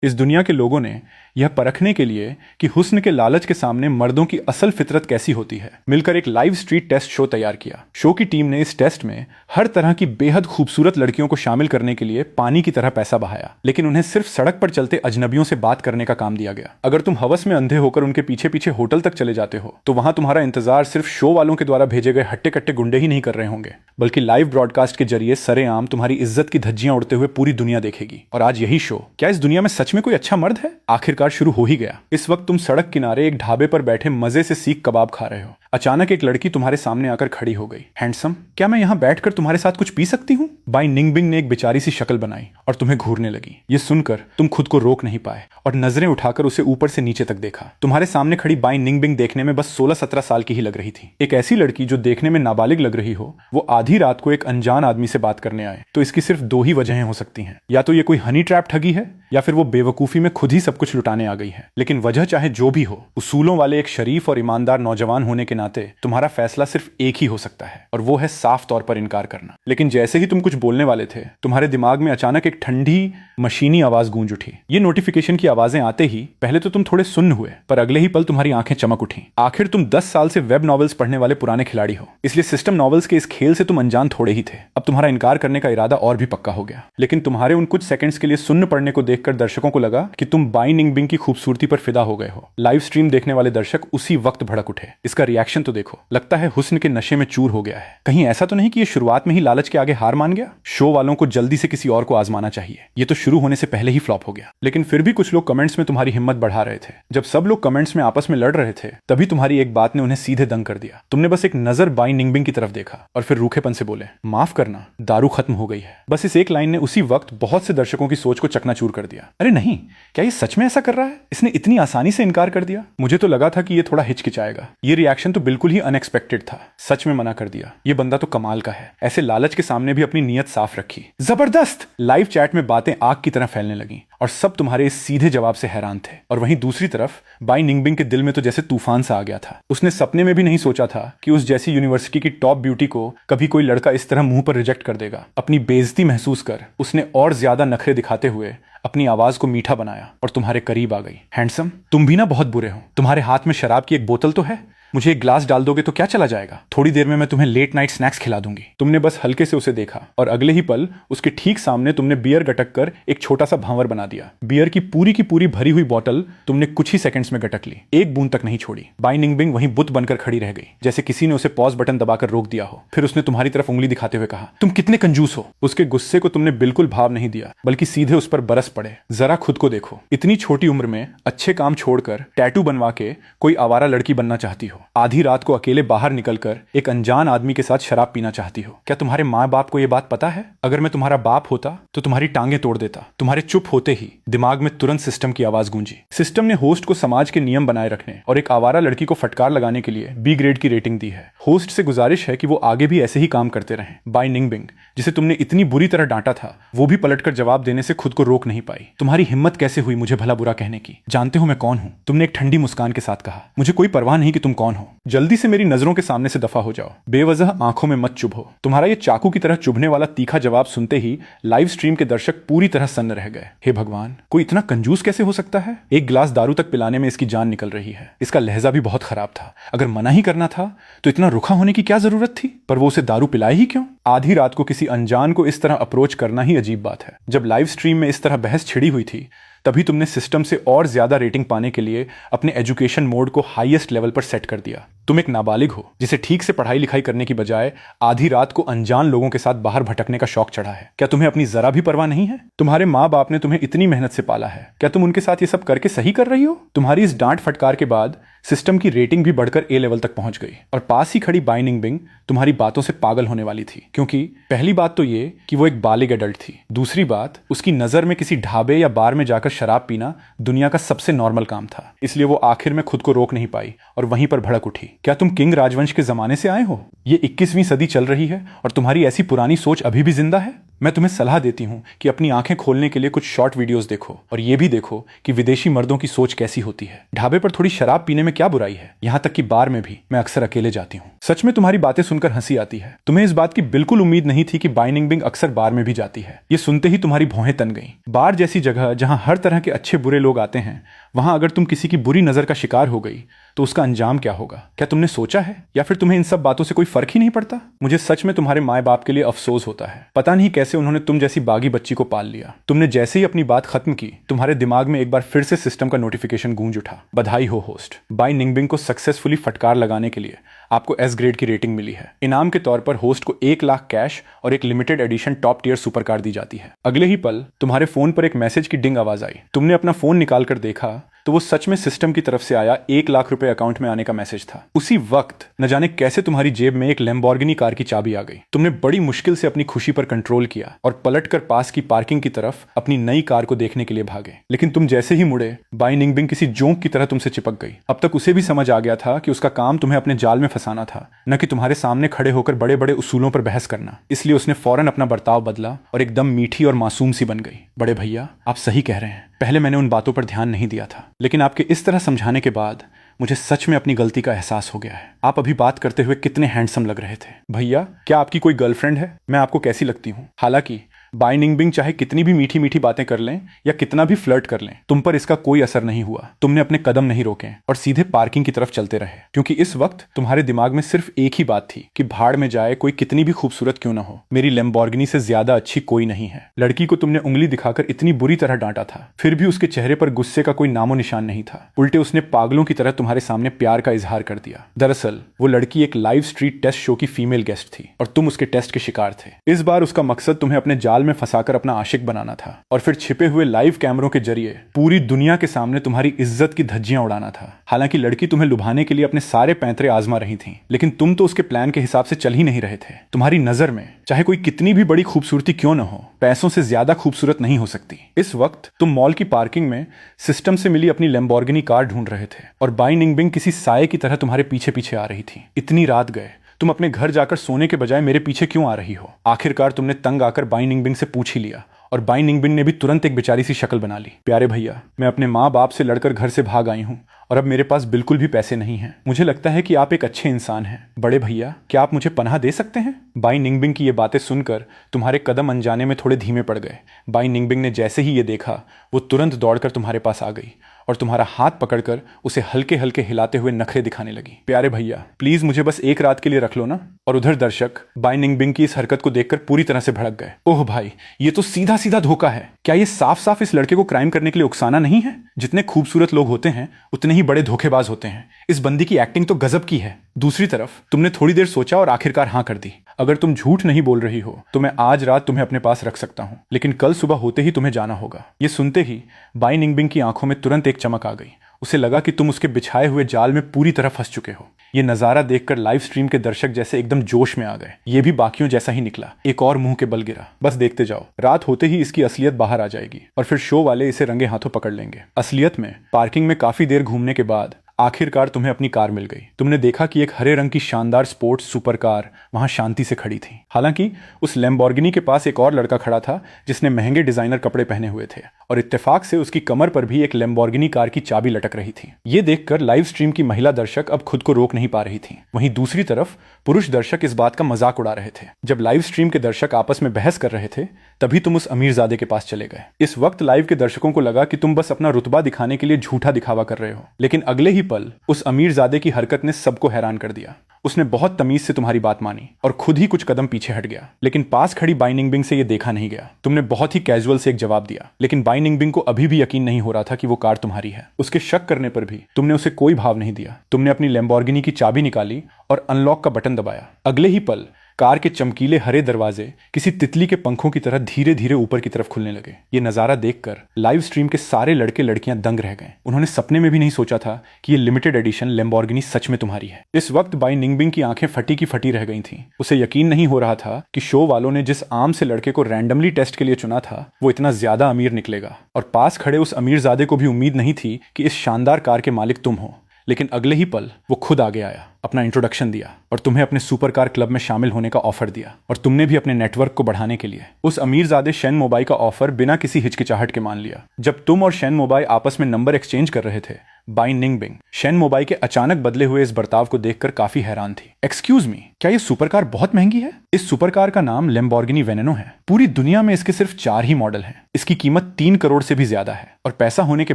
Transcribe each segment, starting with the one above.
इस दुनिया के लोगों ने यह परखने के लिए कि हुस्न के लालच के सामने मर्दों की असल फितरत कैसी होती है, मिलकर एक लाइव स्ट्रीट टेस्ट शो तैयार किया। शो की टीम ने इस टेस्ट में हर तरह की बेहद खूबसूरत लड़कियों को शामिल करने के लिए पानी की तरह पैसा बहाया, लेकिन उन्हें सिर्फ सड़क पर चलते अजनबियों से बात करने का काम दिया गया। अगर तुम हवस में अंधे होकर उनके पीछे पीछे होटल तक चले जाते हो तो वहां तुम्हारा इंतजार सिर्फ शो वालों के द्वारा भेजे गए हट्टे कट्टे गुंडे ही नहीं कर रहे होंगे, बल्कि लाइव ब्रॉडकास्ट के जरिए सरेआम तुम्हारी इज्जत की धज्जियां उड़ते हुए पूरी दुनिया देखेगी। और आज यही शो, क्या इस दुनिया में सच में कोई अच्छा मर्द है, आखिरकार शुरू हो ही गया। इस वक्त तुम सड़क किनारे एक ढाबे पर बैठे मजे से सीख कबाब खा रहे हो। अचानक एक लड़की तुम्हारे सामने आकर खड़ी हो गई। हैंडसम, क्या मैं यहाँ बैठकर तुम्हारे साथ कुछ पी सकती हूँ? बाई निंगबिंग ने एक बेचारी सी शक्ल बनाई और तुम्हें घूरने लगी। ये सुनकर तुम खुद को रोक नहीं पाए और नजरें उठाकर उसे ऊपर से नीचे तक देखा। तुम्हारे सामने खड़ी बाई निंगबिंग देखने में बस 16-17 साल की ही लग रही थी। एक ऐसी लड़की जो देखने में नाबालिग लग रही हो, वो आधी रात को एक अनजान आदमी से बात करने आए तो इसकी सिर्फ दो ही वजहें हो सकती हैं। या तो ये कोई हनी ट्रैप ठगी है, या फिर वो बेवकूफी में खुद ही सब कुछ लुटाने आ गई है। लेकिन वजह चाहे जो भी हो, उसूलों वाले एक शरीफ और ईमानदार नौजवान होने के नाते तुम्हारा फैसला सिर्फ एक ही हो सकता है, और वो है साफ तौर पर इनकार करना। लेकिन जैसे ही तुम कुछ बोलने वाले थे, तुम्हारे दिमाग में अचानक एक ठंडी मशीनी आवाज गूंज उठी। ये नोटिफिकेशन की आवाजें आते ही पहले तो तुम थोड़े सुन्न हुए, पर अगले ही पल तुम्हारी आंखें चमक उठी। आखिर तुम 10 साल से वेब नॉवेल्स पढ़ने वाले पुराने खिलाड़ी हो, इसलिए सिस्टम नॉवेल्स के इस खेल से तुम अनजान थोड़े ही थे। अब तुम्हारा इनकार करने का इरादा और भी पक्का हो गया। लेकिन तुम्हारे उन कुछ सेकंड्स के लिए सुन्न पढ़ने को देखकर दर्शकों को लगा कि तुम बाई निंगबिंग की खूबसूरती पर फिदा हो गए हो। लाइव स्ट्रीम देखने वाले दर्शक उसी वक्त भड़क उठे। इसका रिएक्शन तो देखो, लगता है हुस्न के नशे में चूर हो गया है। कहीं ऐसा तो नहीं कि ये शुरुआत में ही लालच के आगे हार मान गया? शो वालों को जल्दी से किसी और को आजमाना चाहिए, ये तो शुरू होने से पहले ही फ्लॉप हो गया। लेकिन फिर भी कुछ लोग कमेंट्स में तुम्हारी हिम्मत बढ़ा रहे थे। जब सब लोग कमेंट्स में आपस में लड़ रहे थे, तभी तुम्हारी एक बात ने उन्हें सीधे दंग कर दिया। तुमने बस एक नजर बाई निंगबिंग की तरफ देखा और फिर रूखेपन से बोले, माफ करना, दारू खत्म हो गई है। बस इस एक लाइन ने उसी वक्त बहुत से दर्शकों की सोच को चकनाचूर कर दिया। अरे नहीं, क्या ये सच में ऐसा कर रहा है? इसने इतनी आसानी से इनकार कर दिया। मुझे तो लगा था कि ये थोड़ा हिचकिचाएगा। ये रिएक्शन तो बिल्कुल ही अनएक्सपेक्टेड था। सच में मना कर दिया, ये बंदा तो कमाल का है। ऐसे लालच के सामने भी अपनी नीयत साफ रखी। जबरदस्त! लाइव चैट में बातें आग की तरह फैलने लगी और सब तुम्हारे इस सीधे जवाब से हैरान थे। और वहीं दूसरी तरफ बाई निंगबिंग के दिल में तो जैसे तूफान सा आ गया था। उसने सपने में भी नहीं सोचा था कि उस जैसी यूनिवर्सिटी की टॉप ब्यूटी को कभी कोई लड़का इस तरह मुंह पर रिजेक्ट कर देगा। अपनी बेइज्जती महसूस कर उसने और ज्यादा नखरे दिखाते हुए अपनी आवाज को मीठा बनाया और तुम्हारे करीब आ गई। हैंडसम, तुम भी ना बहुत बुरे हो। तुम्हारे हाथ में शराब की एक बोतल तो है, मुझे एक ग्लास डाल दोगे तो क्या चला जाएगा? थोड़ी देर में मैं तुम्हें लेट नाइट स्नैक्स खिला दूंगी। तुमने बस हल्के से उसे देखा और अगले ही पल उसके ठीक सामने तुमने बियर गटक कर एक छोटा सा भांवर बना दिया। बियर की पूरी भरी हुई बोतल तुमने कुछ ही सेकंड्स में गटक ली, एक बूंद तक नहीं छोड़ी। बाई निंगबिंग वहीं बुत बनकर खड़ी रह गई, जैसे किसी ने उसे पॉज बटन दबाकर रोक दिया हो। फिर उसने तुम्हारी तरफ उंगली दिखाते हुए कहा, तुम कितने कंजूस हो। उसके गुस्से को तुमने बिल्कुल भाव नहीं दिया, बल्कि सीधे उस पर बरस पड़े। जरा खुद को देखो, इतनी छोटी उम्र में अच्छे काम छोड़कर टैटू बनवा के कोई आवारा लड़की बनना चाहती हो। आधी रात को अकेले बाहर निकलकर एक अनजान आदमी के साथ शराब पीना चाहती हो। क्या तुम्हारे माँ बाप को यह बात पता है? अगर मैं तुम्हारा बाप होता तो तुम्हारी टांगें तोड़ देता। तुम्हारे चुप होते ही दिमाग में तुरंत सिस्टम की आवाज गूंजी। सिस्टम ने होस्ट को समाज के नियम बनाए रखने और एक आवारा लड़की को फटकार लगाने के लिए बी ग्रेड की रेटिंग दी है। होस्ट से गुजारिश है कि वो आगे भी ऐसे ही काम करते रहें। बाई निंगबिंग, जिसे तुमने इतनी बुरी तरह डांटा था, वो भी पलटकर जवाब देने से खुद को रोक नहीं पाई। तुम्हारी हिम्मत कैसे हुई मुझे भला बुरा कहने की? जानते हो मैं कौन हूं? तुमने एक ठंडी मुस्कान के साथ कहा। मुझे कोई परवाह नहीं कि तुम कौन हो, जल्दी से मेरी नजरों के सामने से दफा हो जाओ। बेवजह आंखों में मत चुभो। तुम्हारा ये चाकू की तरह चुभने वाला तीखा जवाब सुनते ही लाइव स्ट्रीम के दर्शक पूरी तरह सन्न रह गए। हे भगवान, कोई इतना कंजूस कैसे हो सकता है? एक गिलास दारू तक पिलाने में इसकी जान निकल रही है। इसका लहजा भी बहुत खराब था। अगर मना ही करना था तो इतना रुखा होने की क्या जरूरत थी? पर वो उसे दारू पिलाए ही क्यों? आधी रात को किसी अनजान को इस तरह अप्रोच करना ही अजीब बात है। जब लाइव स्ट्रीम में इस तरह बहस छिड़ी हुई थी, तभी तुमने सिस्टम से और ज्यादा रेटिंग पाने के लिए अपने एजुकेशन मोड को हाईएस्ट लेवल पर सेट कर दिया। तुम एक नाबालिग हो जिसे ठीक से पढ़ाई लिखाई करने की बजाय आधी रात को अनजान लोगों के साथ बाहर भटकने का शौक चढ़ा है। क्या तुम्हें अपनी जरा भी परवाह नहीं है? तुम्हारे माँ बाप ने तुम्हें इतनी मेहनत से पाला है, क्या तुम उनके साथ ये सब करके सही कर रही हो? तुम्हारी इस डांट फटकार के बाद सिस्टम की रेटिंग भी बढ़कर ए लेवल तक पहुंच गई और पास ही खड़ी बाई निंगबिंग तुम्हारी बातों से पागल होने वाली थी। क्योंकि पहली बात तो ये कि वो एक बालिग एडल्ट थी। दूसरी बात, उसकी नजर में किसी ढाबे या बार में जाकर शराब पीना दुनिया का सबसे नॉर्मल काम था। इसलिए वो आखिर में खुद को रोक नहीं पाई और वहीं पर भड़क उठी। क्या तुम किंग राजवंश के जमाने से आए हो? ये 21वीं सदी चल रही है और तुम्हारी ऐसी पुरानी सोच अभी भी जिंदा है? मैं तुम्हें सलाह देती हूँ कि अपनी आंखें खोलने के लिए कुछ शॉर्ट वीडियोस देखो और ये भी देखो कि विदेशी मर्दों की सोच कैसी होती है। ढाबे पर थोड़ी शराब पीने में क्या बुराई है, यहाँ तक कि बार में भी मैं अक्सर अकेले जाती हूँ। सच में तुम्हारी बातें सुनकर हंसी आती है। तुम्हें इस बात की बिल्कुल उम्मीद नहीं थी कि बाई निंगबिंग अक्सर बार में भी जाती है। ये सुनते ही तुम्हारी भौहें तन गईं। बार जैसी जगह जहाँ हर तरह के अच्छे बुरे लोग आते हैं, वहां अगर तुम किसी की बुरी नजर का शिकार हो गई तो उसका अंजाम क्या होगा? क्या तुमने सोचा है, या फिर तुम्हें इन सब बातों से कोई फर्क ही नहीं पड़ता? मुझे सच में तुम्हारे माए बाप के लिए अफसोस होता है। पता नहीं कैसे उन्होंने तुम जैसी बागी बच्ची को पाल लिया। तुमने जैसे ही अपनी बात खत्म की, तुम्हारे दिमाग में एक बार फिर से सिस्टम का नोटिफिकेशन गूंज उठा। बधाई हो होस्ट, बाई निंगबिंग को सक्सेसफुली फटकार लगाने के लिए आपको एस ग्रेड की रेटिंग मिली है। इनाम के तौर पर होस्ट को 1 लाख कैश और एक limited edition top tier super car दी जाती है। अगले ही पल तुम्हारे फोन पर एक मैसेज की डिंग आवाज आई। तुमने अपना फोन निकालकर देखा तो वो सच में सिस्टम की तरफ से आया 1 लाख रुपए अकाउंट में आने का मैसेज था। उसी वक्त न जाने कैसे तुम्हारी जेब में एक लैम्बोर्गिनी कार की चाबी आ गई। तुमने बड़ी मुश्किल से अपनी खुशी पर कंट्रोल किया और पलटकर पास की पार्किंग की तरफ अपनी नई कार को देखने के लिए भागे। लेकिन तुम जैसे ही मुड़े, बाई निंगबिंग किसी जोंक की तरह तुमसे चिपक गई। अब तक उसे भी समझ आ गया था कि उसका काम तुम्हें अपने जाल में फंसाना था, न कि तुम्हारे सामने खड़े होकर बड़े बड़े उसूलों पर बहस करना। इसलिए उसने फौरन अपना बर्ताव बदला और एकदम मीठी और मासूम सी बन गई। बड़े भैया, आप सही कह रहे हैं, पहले मैंने उन बातों पर ध्यान नहीं दिया था, लेकिन आपके इस तरह समझाने के बाद मुझे सच में अपनी गलती का एहसास हो गया है। आप अभी बात करते हुए कितने हैंडसम लग रहे थे। भैया, क्या आपकी कोई गर्लफ्रेंड है? मैं आपको कैसी लगती हूँ? हालांकि बाई निंगबिंग चाहे कितनी भी मीठी मीठी बातें कर लें या कितना भी फ्लर्ट कर लें, तुम पर इसका कोई असर नहीं हुआ। तुमने अपने कदम नहीं रोके और सीधे पार्किंग की तरफ चलते रहे, क्योंकि इस वक्त तुम्हारे दिमाग में सिर्फ एक ही बात थी कि भाड़ में जाए कोई कितनी भी खूबसूरत क्यों ना हो, मेरी लैम्बोर्गिनी से ज्यादा अच्छी कोई नहीं है। लड़की को तुमने उंगली दिखाकर इतनी बुरी तरह डांटा था, फिर भी उसके चेहरे पर गुस्से का कोई नामो निशान नहीं था। उल्टे उसने पागलों की तरह तुम्हारे सामने प्यार का इजहार कर दिया। दरअसल वो लड़की एक लाइव स्ट्रीट टेस्ट शो की फीमेल गेस्ट थी और तुम उसके टेस्ट के शिकार थे। इस बार उसका मकसद तुम्हें अपने जाल में फंसाकर अपना आशिक बनाना था और फिर छिपे हुए लाइव कैमरों के जरिए पूरी दुनिया के सामने तुम्हारी इज्जत की धज्जियां उड़ाना था। हालांकि लड़की तुम्हें लुभाने के लिए अपने सारे पैंतरे आजमा रही थी, लेकिन तुम तो उसके प्लान के हिसाब से चल ही नहीं रहे थे। तुम्हारी नजर में चाहे कोई कितनी भी बड़ी खूबसूरती क्यों न हो, पैसों से ज्यादा खूबसूरत नहीं हो सकती। इस वक्त तुम मॉल की पार्किंग में सिस्टम से मिली अपनी लैम्बोर्गिनी कार ढूंढ रहे थे और बाई निंगबिंग किसी साये की तरह तुम्हारे पीछे पीछे आ रही थी। इतनी रात गए, तुम अपने घर जाकर सोने के बजाय मेरे पीछे क्यों आ रही हो? आखिरकार तुमने तंग आकर बाई निंगबिंग से पूछ ही लिया और बाई निंगबिंग ने भी तुरंत एक बेचारी सी शक्ल बना ली। प्यारे भैया, मैं अपने माँ बाप से लड़कर घर से भाग आई हूँ और अब मेरे पास बिल्कुल भी पैसे नहीं हैं। मुझे लगता है कि आप एक अच्छे इंसान हैं। बड़े भैया, क्या आप मुझे पनाह दे सकते हैं? बाई निंगबिंग की ये बातें सुनकर तुम्हारे कदम अनजाने में थोड़े धीमे पड़ गए। बाई निंगबिंग ने जैसे ही ये देखा, वो तुरंत दौड़कर तुम्हारे पास आ गई और तुम्हारा हाथ पकड़कर उसे हल्के हल्के हिलाते हुए नखरे दिखाने लगी। प्यारे भैया, प्लीज मुझे बस एक रात के लिए रख लो ना। और उधर दर्शक बाई निंगबिंग की इस हरकत को देखकर पूरी तरह से भड़क गए। ओह भाई, ये तो सीधा सीधा धोखा है। क्या ये साफ साफ इस लड़के को क्राइम करने के लिए उकसाना नहीं है? जितने खूबसूरत लोग होते हैं उतने ही बड़े धोखेबाज होते हैं। इस बंदी की एक्टिंग तो गजब की है। दूसरी तरफ तुमने थोड़ी देर सोचा और आखिरकार हाँ कर दी। अगर तुम झूठ नहीं बोल रही हो तो मैं आज रात तुम्हें अपने पास रख सकता हूं, लेकिन कल सुबह होते ही तुम्हें जाना होगा। ये सुनते ही बाई निंगबिंग की आंखों में तुरंत एक चमक आ गई। उसे लगा कि तुम उसके बिछाए हुए जाल में पूरी तरह फंस चुके हो। ये नजारा देखकर लाइव स्ट्रीम के दर्शक जैसे एकदम जोश में आ गए। ये भी बाकियों जैसा ही निकला, एक और मुंह के बल गिरा। बस देखते जाओ, रात होते ही इसकी असलियत बाहर आ जाएगी और फिर शो वाले इसे रंगे हाथों पकड़ लेंगे। असलियत में पार्किंग में काफी देर घूमने के बाद आखिरकार तुम्हें अपनी कार मिल गई। तुमने देखा कि एक हरे रंग की शानदार स्पोर्ट्स सुपर कार वहां शांति से खड़ी थी। हालांकि उस लैम्बोर्गिनी के पास एक और लड़का खड़ा था जिसने महंगे डिजाइनर कपड़े पहने हुए थे और इत्तेफाक से उसकी कमर पर भी एक लैम्बोर्गिनी कार की चाबी लटक रही थी। ये देखकर लाइव स्ट्रीम की महिला दर्शक अब खुद को रोक नहीं पा रही थी। वहीं दूसरी तरफ पुरुष दर्शक इस बात का मजाक उड़ा रहे थे। जब लाइव स्ट्रीम के दर्शक आपस में बहस कर रहे थे, तभी तुम उस अमीरजादे के पास चले गए। इस वक्त लाइव के दर्शकों को लगा कि तुम बस अपना रुतबा दिखाने के लिए झूठा दिखावा कर रहे हो, लेकिन अगले ही पल उस अमीरजादे की हरकत ने सबको हैरान कर दिया। उसने बहुत तमीज से तुम्हारी बात मानी और खुद ही कुछ कदम पीछे हट गया, लेकिन पास खड़ी बाई निंगबिंग से यह देखा नहीं गया। तुमने बहुत ही कैजुअल से एक जवाब दिया, लेकिन बाई निंगबिंग को अभी भी यकीन नहीं हो रहा था कि वो कार तुम्हारी है। उसके शक करने पर भी तुमने उसे कोई भाव नहीं दिया। तुमने अपनी लैम्बोर्गिनी की चाबी निकाली और अनलॉक का बटन दबाया। अगले ही पल कार के चमकीले हरे दरवाजे किसी तितली के पंखों की तरह धीरे धीरे ऊपर की तरफ खुलने लगे। ये नजारा देखकर लाइव स्ट्रीम के सारे लड़के लड़कियां दंग रह गए। उन्होंने सपने में भी नहीं सोचा था कि ये लिमिटेड एडिशन लैम्बोर्गिनी सच में तुम्हारी है। इस वक्त बाई निंगबिंग की आंखें फटी की फटी रह गई थीं। उसे यकीन नहीं हो रहा था कि शो वालों ने जिस आम से लड़के को रैंडमली टेस्ट के लिए चुना था वो इतना ज्यादा अमीर निकलेगा। और पास खड़े उस अमीरजादे को भी उम्मीद नहीं थी कि इस शानदार कार के मालिक तुम हो। लेकिन अगले ही पल वो खुद आगे आया, अपना इंट्रोडक्शन दिया और तुम्हें अपने सुपरकार क्लब में शामिल होने का ऑफर दिया। और तुमने भी अपने नेटवर्क को बढ़ाने के लिए उस अमीरजादे शेन मोबाई का ऑफर बिना किसी हिचकिचाहट के मान लिया। जब तुम और शेन मोबाई आपस में नंबर एक्सचेंज कर रहे थे, बाई निंगबिंग शेन मोबाई के अचानक बदले हुए इस बर्ताव को देखकर काफी हैरान थी। एक्सक्यूज मी, क्या ये सुपरकार बहुत महंगी है? इस सुपरकार का नाम लैम्बोर्गिनी वेनेनो है। पूरी दुनिया में इसके सिर्फ 4 ही मॉडल हैं। इसकी कीमत 3 करोड़ से भी ज्यादा है और पैसा होने के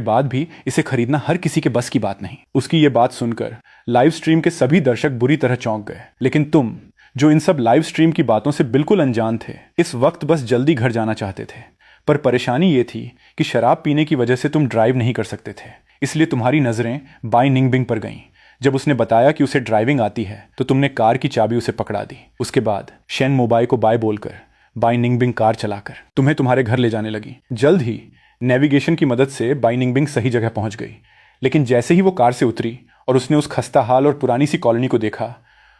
बाद भी इसे खरीदना हर किसी के बस की बात नहीं। उसकी ये बात सुनकर लाइव स्ट्रीम के सभी दर्शक बुरी तरह चौंक गए, लेकिन तुम जो इन सब लाइव स्ट्रीम की बातों से बिल्कुल अनजान थे, इस वक्त बस जल्दी घर जाना चाहते थे। पर परेशानी ये थी कि शराब पीने की वजह से तुम ड्राइव नहीं कर सकते थे, इसलिए तुम्हारी नजरें बाई निंगबिंग पर गईं। जब उसने बताया कि उसे ड्राइविंग आती है तो तुमने कार की चाबी उसे पकड़ा दी। उसके बाद शेन मोबाई को बाय बोलकर बाई निंगबिंग कार चलाकर तुम्हें तुम्हारे घर ले जाने लगी। जल्द ही नेविगेशन की मदद से बाई निंगबिंग सही जगह पहुंच गई, लेकिन जैसे ही वो कार से उतरी और उसने उस खस्ता हाल और पुरानी सी कॉलोनी को देखा,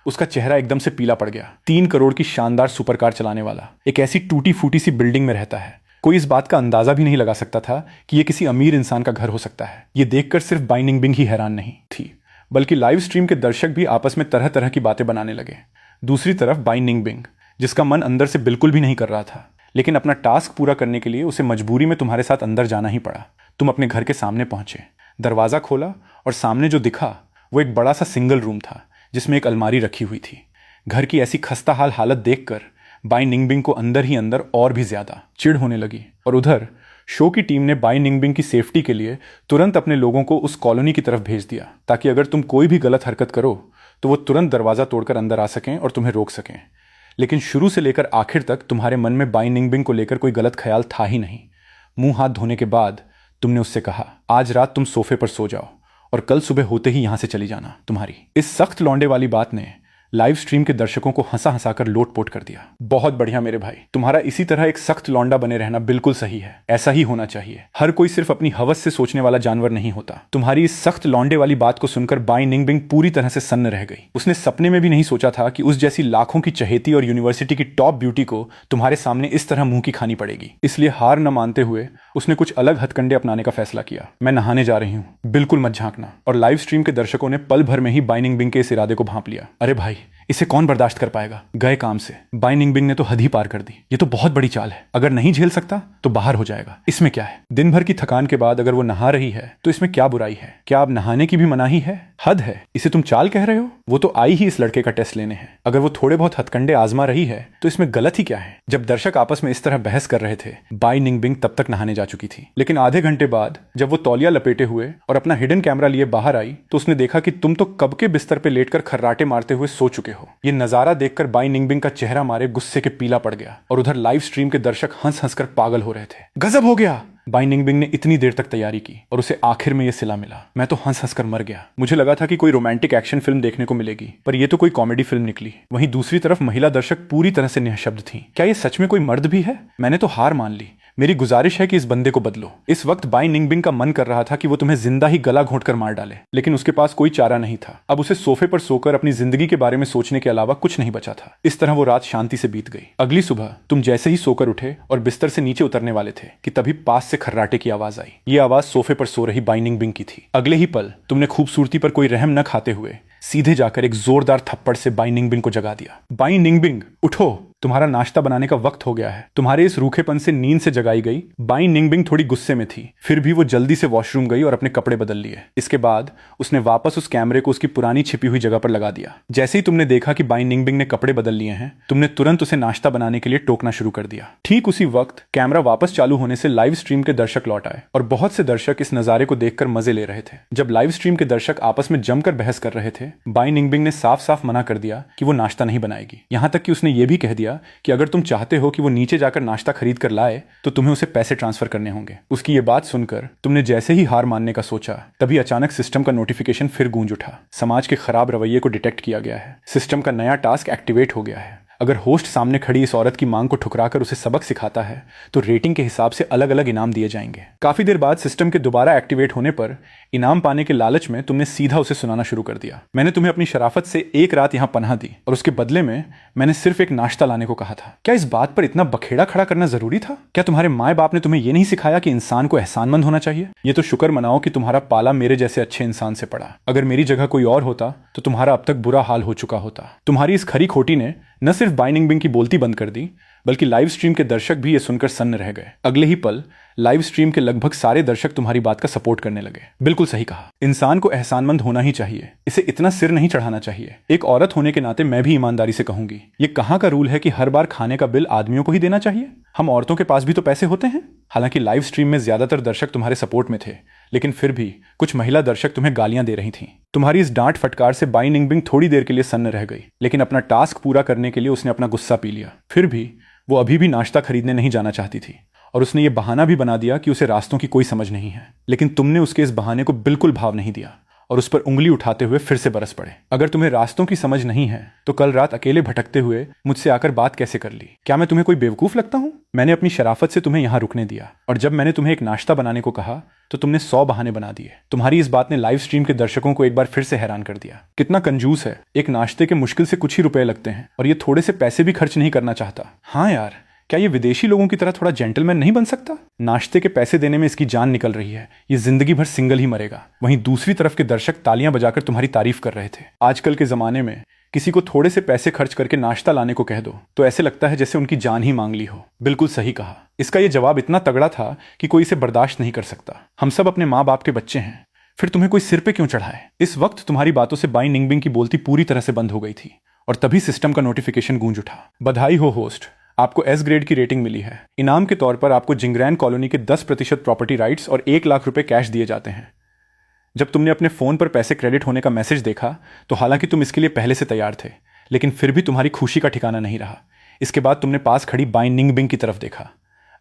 उसका चेहरा एकदम से पीला पड़ गया। 3 करोड़ की शानदार सुपरकार चलाने वाला एक ऐसी टूटी फूटी सी बिल्डिंग में रहता है। कोई इस बात का अंदाजा भी नहीं लगा सकता था कि यह किसी अमीर इंसान का घर हो सकता है। ये देखकर सिर्फ बाई निंगबिंग ही हैरान नहीं थी, बल्कि लाइव स्ट्रीम के दर्शक भी आपस में तरह तरह की बातें बनाने लगे। दूसरी तरफ बाई निंगबिंग, जिसका मन अंदर से बिल्कुल भी नहीं कर रहा था, लेकिन अपना टास्क पूरा करने के लिए उसे मजबूरी में तुम्हारे साथ अंदर जाना ही पड़ा। तुम अपने घर के सामने पहुंचे, दरवाजा खोला और सामने जो दिखा वो एक बड़ा सा सिंगल रूम था जिसमें एक अलमारी रखी हुई थी। घर की ऐसी खस्ता हाल हालत देखकर बाई निंगबिंग को अंदर ही अंदर और भी ज्यादा चिढ़ होने लगी। और उधर शो की टीम ने बाई निंगबिंग की सेफ्टी के लिए तुरंत अपने लोगों को उस कॉलोनी की तरफ भेज दिया, ताकि अगर तुम कोई भी गलत हरकत करो तो वो तुरंत दरवाजा तोड़कर अंदर आ सकें और तुम्हें रोक सकें। लेकिन शुरू से लेकर आखिर तक तुम्हारे मन में बाई निंगबिंग को लेकर कोई गलत ख्याल था ही नहीं। मुंह हाथ धोने के बाद तुमने उससे कहा, आज रात तुम सोफे पर सो जाओ और कल सुबह होते ही यहां से चली जाना। तुम्हारी इस सख्त लौंडे वाली बात ने लाइव स्ट्रीम के दर्शकों को हंसा हंसाकर लोटपोट कर दिया। बहुत बढ़िया मेरे भाई, तुम्हारा इसी तरह एक सख्त लौंडा बने रहना बिल्कुल सही है। ऐसा ही होना चाहिए। हर कोई सिर्फ अपनी हवस से सोचने वाला जानवर नहीं होता। तुम्हारी इस सख्त लौंडे वाली बात को सुनकर बाई निंगबिंग पूरी तरह से सन्न रह गई। उसने सपने में भी नहीं सोचा था कि उस जैसी लाखों की चहेती और यूनिवर्सिटी की टॉप ब्यूटी को तुम्हारे सामने इस तरह मुंह की खानी पड़ेगी। इसलिए हार न मानते हुए उसने कुछ अलग हथकंडे अपनाने का फैसला किया। मैं नहाने जा रही हूँ, बिल्कुल मत झांकना। और लाइव स्ट्रीम के दर्शकों ने पल भर में ही बाई निंगबिंग के इस इरादे को भांप लिया। अरे भाई, इसे कौन बर्दाश्त कर पाएगा? गए काम से। बाई निंगबिंग ने तो हद ही पार कर दी। ये तो बहुत बड़ी चाल है। अगर नहीं झेल सकता तो बाहर हो जाएगा, इसमें क्या है? दिन भर की थकान के बाद अगर वो नहा रही है तो इसमें क्या बुराई है? क्या अब नहाने की भी मनाही है? हद है। इसे तुम चाल कह रहे हो? वो तो आई ही इस लड़के का टेस्ट लेने है। अगर वो थोड़े बहुत हथकंडे आजमा रही है तो इसमें गलत ही क्या है? जब दर्शक आपस में इस तरह बहस कर रहे थे, बाई निंगबिंग तब तक नहाने जा चुकी थी। लेकिन आधे घंटे बाद जब वो तौलिया लपेटे हुए और अपना हिडन कैमरा लिए बाहर आई तो उसने देखा कि तुम तो कब के बिस्तर पे लेटकर खर्राटे मारते हुए सो चुके हो। ये नजारा देखकर बाई निंगबिंग का चेहरा मारे गुस्से के पीला पड़ गया और उधर लाइव स्ट्रीम के दर्शक हंस हंसकर पागल हो रहे थे। गजब हो गया! बाई निंगबिंग ने इतनी देर तक तैयारी की और उसे आखिर में यह सिला मिला। मैं तो हंस हंसकर मर गया। मुझे लगा था कि कोई रोमांटिक एक्शन फिल्म देखने को मिलेगी, पर यह तो कोई कॉमेडी फिल्म निकली। वहीं दूसरी तरफ महिला दर्शक पूरी तरह से निःशब्द थीं। क्या ये सच में कोई मर्द भी है? मैंने तो हार मान ली। मेरी गुजारिश है कि इस बंदे को बदलो। इस वक्त बाई निंगबिंग का मन कर रहा था कि वो तुम्हें जिंदा ही गला घोंटकर मार डाले, लेकिन उसके पास कोई चारा नहीं था। अब उसे सोफे पर सोकर अपनी जिंदगी के बारे में सोचने के अलावा कुछ नहीं बचा था। इस तरह वो रात शांति से बीत गई। अगली सुबह तुम जैसे ही सोकर उठे और बिस्तर से नीचे उतरने वाले थे कि तभी पास से खर्राटे की आवाज आई। ये आवाज सोफे पर सो रही बाई निंगबिंग की थी। अगले ही पल तुमने खूबसूरती पर कोई रहम न खाते हुए सीधे जाकर एक जोरदार थप्पड़ से बाई निंगबिंग को जगा दिया। बाई निंगबिंग, उठो, तुम्हारा नाश्ता बनाने का वक्त हो गया है। तुम्हारे इस रूखेपन से नींद से जगाई गई बाई निंगबिंग थोड़ी गुस्से में थी। फिर भी वो जल्दी से वॉशरूम गई और अपने कपड़े बदल लिए। इसके बाद उसने वापस उस कैमरे को उसकी पुरानी छिपी हुई जगह पर लगा दिया। जैसे ही तुमने देखा कि बाई निंगबिंग ने कपड़े बदल लिए हैं, तुमने तुरंत उसे नाश्ता बनाने के लिए टोकना शुरू कर दिया। ठीक उसी वक्त कैमरा वापस चालू होने से लाइव स्ट्रीम के दर्शक लौट आए और बहुत से दर्शक इस नजारे को देखकर मजे ले रहे थे। जब लाइव स्ट्रीम के दर्शक आपस में जमकर बहस कर रहे थे, बाई निंगबिंग ने साफ साफ मना कर दिया कि वो नाश्ता नहीं बनाएगी। यहां तक कि उसने ये भी कह दिया कि अगर तुम चाहते हो कि वो नीचे जाकर नाश्ता खरीद कर लाए तो तुम्हें उसे पैसे ट्रांसफर करने होंगे। उसकी ये बात सुनकर तुमने जैसे ही हार मानने का सोचा, तभी अचानक सिस्टम का नोटिफिकेशन फिर गूंज उठा। समाज के खराब रवैये को डिटेक्ट किया गया है। सिस्टम का नया टास्क एक्टिवेट हो गया है। अगर होस्ट सामने खड़ी इस औरत की मांग को ठुकराकर उसे सबक सिखाता है तो रेटिंग के हिसाब से अलग अलग इनाम दिए जाएंगे। काफी देर बाद सिस्टम के दोबारा एक्टिवेट होने पर इनाम पाने के लालच में तुमने सीधा उसे सुनाना शुरू कर दिया। मैंने तुम्हें अपनी शराफत से एक रात यहां पनाह दी और उसके बदले में मैंने सिर्फ एक नाश्ता लाने को कहा था। क्या इस बात पर इतना बखेड़ा खड़ा करना जरूरी था? क्या तुम्हारे माए बाप ने तुम्हें यह नहीं सिखाया कि इंसान को एहसानमंद होना चाहिए? ये तो शुक्र मनाओ कि तुम्हारा पाला मेरे जैसे अच्छे इंसान से पड़ा। अगर मेरी जगह कोई और होता तो तुम्हारा अब तक बुरा हाल हो चुका होता। तुम्हारी इस खरी खोटी ने न सिर्फ बाइनिंग बिंग की बोलती बंद कर दी बल्कि लाइव स्ट्रीम के दर्शक भी ये सुनकर सन्न रह गए। अगले ही पल लाइव स्ट्रीम के लगभग सारे दर्शक तुम्हारी बात का सपोर्ट करने लगे। बिल्कुल सही कहा, इंसान को एहसानमंद होना ही चाहिए, इसे इतना सिर नहीं चढ़ाना चाहिए। एक औरत होने के नाते मैं भी ईमानदारी से कहूंगी, ये कहाँ का रूल है कि हर बार खाने का बिल आदमियों को ही देना चाहिए? हम औरतों के पास भी तो पैसे होते हैं। हालांकि लाइव स्ट्रीम में ज्यादातर दर्शक तुम्हारे सपोर्ट में थे, लेकिन फिर भी कुछ महिला दर्शक तुम्हें गालियां दे रही थीं। तुम्हारी इस डांट फटकार से बाई निंगबिंग थोड़ी देर के लिए सन्न रह गई, लेकिन अपना टास्क पूरा करने के लिए उसने अपना गुस्सा पी लिया। फिर भी वो अभी भी नाश्ता खरीदने नहीं जाना चाहती थी और उसने ये बहाना भी बना दिया कि उसे रास्तों की कोई समझ नहीं है। लेकिन तुमने उसके इस बहाने को बिल्कुल भाव नहीं दिया और उस पर उंगली उठाते हुए फिर से बरस पड़े। अगर तुम्हें रास्तों की समझ नहीं है तो कल रात अकेले भटकते हुए मुझसे आकर बात कैसे कर ली? क्या मैं तुम्हें कोई बेवकूफ लगता हूं? मैंने अपनी शराफत से तुम्हें यहां रुकने दिया और जब मैंने तुम्हें एक नाश्ता बनाने को कहा तो तुमने 100 बहाने बना दिए। तुम्हारी इस बात ने लाइव स्ट्रीम के दर्शकों को एक बार फिर से हैरान कर दिया। कितना कंजूस है, एक नाश्ते के मुश्किल से कुछ ही रुपए लगते हैं और ये थोड़े से पैसे भी खर्च नहीं करना चाहता। हाँ यार, क्या ये विदेशी लोगों की तरह थोड़ा जेंटलमैन नहीं बन सकता? नाश्ते के पैसे देने में इसकी जान निकल रही है, ये जिंदगी भर सिंगल ही मरेगा। वहीं दूसरी तरफ के दर्शक तालियां बजाकर तुम्हारी तारीफ कर रहे थे। आजकल के जमाने में किसी को थोड़े से पैसे खर्च करके नाश्ता लाने को कह दो तो ऐसे लगता है जैसे उनकी जान ही मांग ली हो। बिल्कुल सही कहा। इसका ये जवाब इतना तगड़ा था कि कोई इसे बर्दाश्त नहीं कर सकता। हम सब अपने माँ बाप के बच्चे हैं, फिर तुम्हें कोई सिर पे क्यों चढ़ाए? इस वक्त तुम्हारी बातों से बाई निंगबिंग की बोलती पूरी तरह से बंद हो गई थी और तभी सिस्टम का नोटिफिकेशन गूंज उठा। बधाई हो होस्ट, आपको एस ग्रेड की रेटिंग मिली है। इनाम के तौर पर आपको जिंगरैन कॉलोनी के 10% प्रॉपर्टी राइट्स और 1 लाख रुपए कैश दिए जाते हैं। जब तुमने अपने फोन पर पैसे क्रेडिट होने का मैसेज देखा तो हालांकि तुम इसके लिए पहले से तैयार थे, लेकिन फिर भी तुम्हारी खुशी का ठिकाना नहीं रहा। इसके बाद तुमने पास खड़ी बाई निंगबिंग की तरफ देखा।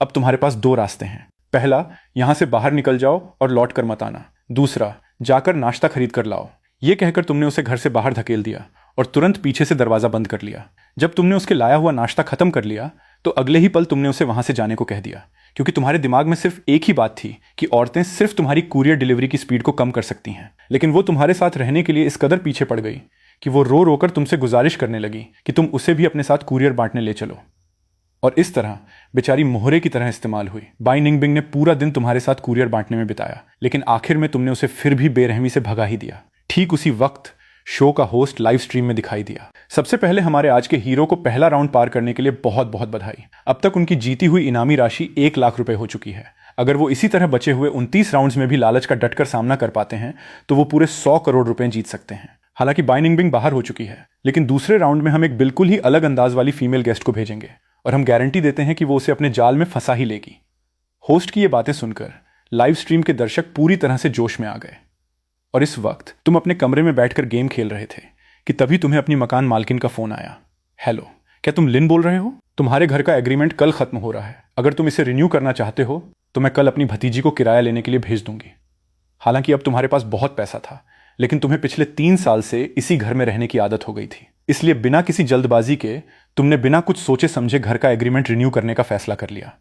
अब तुम्हारे पास 2 रास्ते हैं। पहला, यहां से बाहर निकल जाओ और लौट कर मत आना। दूसरा, जाकर नाश्ता खरीद कर लाओ। यह कहकर तुमने उसे घर से बाहर धकेल दिया और तुरंत पीछे से दरवाजा बंद कर लिया। जब तुमने उसके लाया हुआ नाश्ता खत्म कर लिया तो अगले ही पल तुमने उसे वहां से जाने को कह दिया, क्योंकि तुम्हारे दिमाग में सिर्फ एक ही बात थी कि औरतें सिर्फ तुम्हारी कुरियर डिलीवरी की स्पीड को कम कर सकती हैं। लेकिन वो तुम्हारे साथ रहने के लिए इस कदर पीछे पड़ गई कि वो रो रोकर तुमसे गुजारिश करने लगी कि तुम उसे भी अपने साथ कुरियर बांटने ले चलो। और इस तरह बेचारी मोहरे की तरह इस्तेमाल हुई। बाई निंगबिंग ने पूरा दिन तुम्हारे साथ कुरियर बांटने में बिताया, लेकिन आखिर में तुमने उसे फिर भी बेरहमी से भगा ही दिया। ठीक उसी वक्त शो का होस्ट लाइव स्ट्रीम में दिखाई दिया। सबसे पहले हमारे आज के हीरो को पहला राउंड पार करने के लिए बहुत बहुत बधाई। अब तक उनकी जीती हुई इनामी राशि 1 लाख रुपए हो चुकी है। अगर वो इसी तरह बचे हुए 29 राउंड्स में भी लालच का डटकर सामना कर पाते हैं तो वो पूरे 100 करोड़ रुपए जीत सकते हैं। हालांकि बाई निंगबिंग बाहर हो चुकी है, लेकिन दूसरे राउंड में हम एक बिल्कुल ही अलग अंदाज वाली फीमेल गेस्ट को भेजेंगे और हम गारंटी देते हैं कि वो उसे अपने जाल में फंसा ही लेगी। होस्ट की ये बातें सुनकर लाइव स्ट्रीम के दर्शक पूरी तरह से जोश में आ गए और इस वक्त तुम अपने कमरे में बैठकर गेम खेल रहे थे कि तभी तुम्हें अपनी मकान मालकिन का फोन आया। हेलो, क्या तुम लिन बोल रहे हो? तुम्हारे घर का एग्रीमेंट कल खत्म हो रहा है। अगर तुम इसे रिन्यू करना चाहते हो तो मैं कल अपनी भतीजी को किराया लेने के लिए भेज दूंगी। हालांकि अब तुम्हारे पास बहुत पैसा था, लेकिन तुम्हें पिछले 3 साल से इसी घर में रहने की आदत हो गई थी, इसलिए बिना किसी जल्दबाजी के तुमने बिना कुछ सोचे समझे घर का एग्रीमेंट रिन्यू करने का फैसला कर लिया।